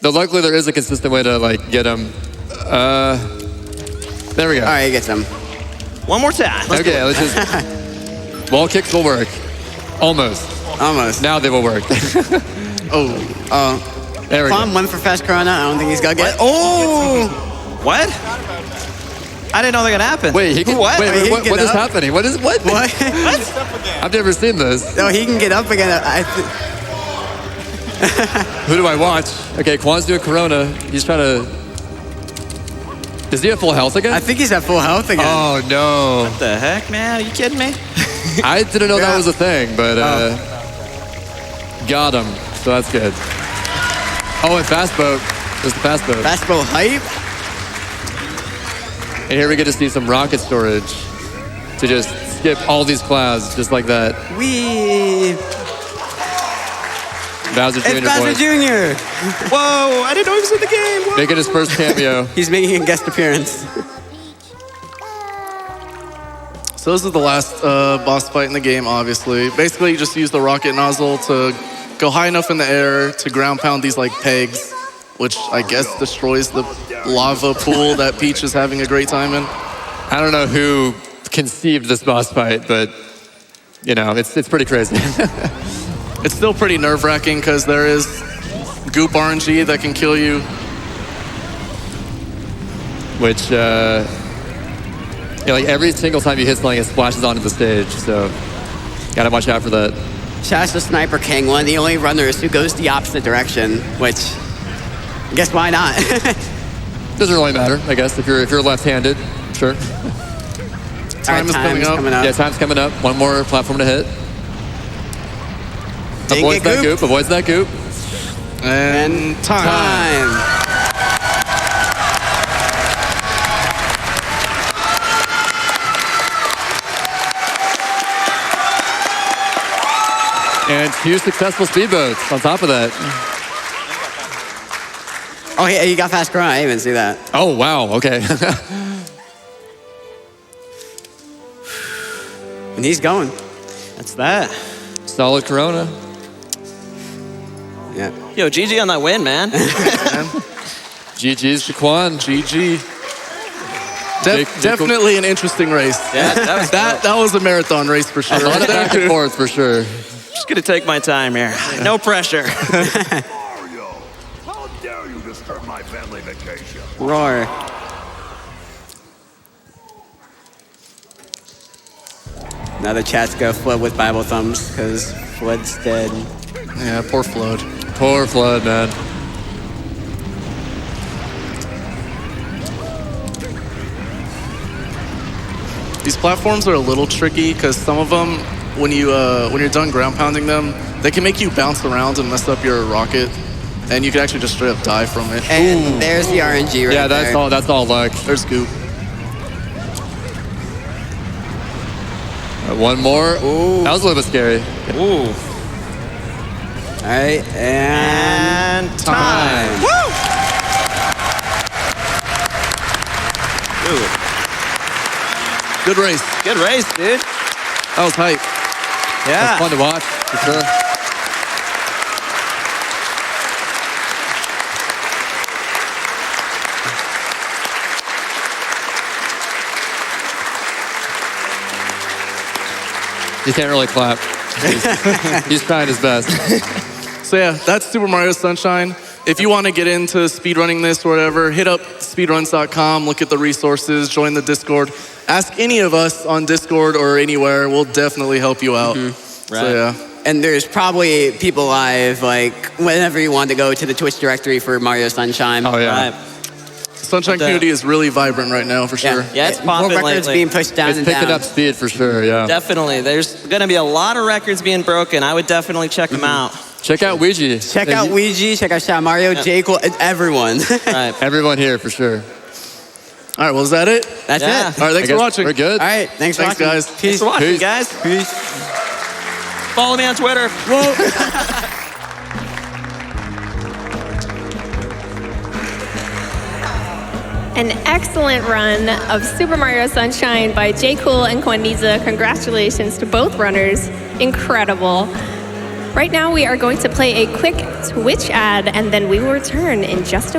Though luckily there is a consistent way to like get him. There we go. All right, he gets him. One more time. Okay, let's just. Wall kicks will work. Almost. Almost. Now they will work. Oh. There we Plum go. went for fast Corona. I don't think he's gonna get. Oh! What? I didn't know that could happen. Wait, he can. What? Wait, He what can get is up. happening? What is what? What? I've never seen this. No, he can get up again. Who do I watch? Okay, Kwan's doing Corona. He's trying to. Is he at full health again? I think he's at full health again. Oh no! What the heck, man? Are you kidding me? I didn't know that Yeah. was a thing, but got him. So that's good. Oh, and fast boat. There's the fast boat. Fast boat hype. And here we get to see some rocket storage to just skip all these clouds just like that. Wee. Bowser It's Jr. Bowser voice. Jr. Whoa, I didn't know he was in the game. Whoa. Making his first cameo. He's making a guest appearance. So this is the last boss fight in the game, obviously. Basically, you just use the rocket nozzle to go high enough in the air to ground pound these like pegs, which I guess destroys the lava pool that Peach is having a great time in. I don't know who conceived this boss fight, but you know, it's pretty crazy. It's still pretty nerve-wracking because there is goop RNG that can kill you. Which, like every single time you hit something, it splashes onto the stage. So, gotta watch out for that. Shout out to Sniper King, one of the only runners who goes the opposite direction, which, I guess why not? Doesn't really matter, I guess, if you're left-handed, sure. Time is coming up. Yeah, time's coming up. One more platform to hit. Dang Avoids it, that Goop. goop. Avoids that goop. And time. And 2 successful speedboats on top of that. Oh, yeah, you got fast Corona. I didn't even see that. Oh, wow. Okay. And he's going. That's that. Solid Corona. Yeah. Yo, GG on that win, man. GG's to Quan. GG. Definitely an interesting race. Yeah, that was a marathon race for sure. A lot of back and forth for sure. Just gonna take my time here. No pressure. Mario, how dare you disturb my family vacation? Roar. Now the chat's go Flood with Bible thumbs because Flood's dead. Yeah, poor Flood. Poor Flood, man. These platforms are a little tricky because some of them, when you're done ground pounding them, they can make you bounce around and mess up your rocket, and you can actually just straight up die from it. And there's the RNG right Yeah, there. that's all luck. There's Goop. One more. Ooh. That was a little bit scary. Ooh. All right, and time. Woo! Ooh. Good race. Good race, dude. That was hype. Yeah. Fun to watch, for sure. He can't really clap. He's trying his best. So yeah, that's Super Mario Sunshine. If you want to get into speedrunning this or whatever, hit up speedruns.com, look at the resources, join the Discord. Ask any of us on Discord or anywhere. We'll definitely help you out. Right. So yeah. And there's probably people live, like, whenever you want to go to the Twitch directory for Mario Sunshine. Oh, yeah. Right. Sunshine community is really vibrant right now, for sure. Yeah, it's More popping records lately. being pushed down It's and picking down. up speed for sure, yeah. Definitely. There's going to be a lot of records being broken. I would definitely check them out. Check out Ouija. Check out Ouija, check out Shot Mario, Jcool, everyone. Right. Everyone here for sure. All right, well, is that it? That's Yeah. it. All right, I thanks for guess watching. We're good. All right, thanks for Thanks, watching. guys. Thanks Peace. for watching, Peace. guys. Peace. Follow me on Twitter. An excellent run of Super Mario Sunshine by Jcool and Kwaniza. Congratulations to both runners. Incredible. Right now we are going to play a quick Twitch ad and then we will return in just a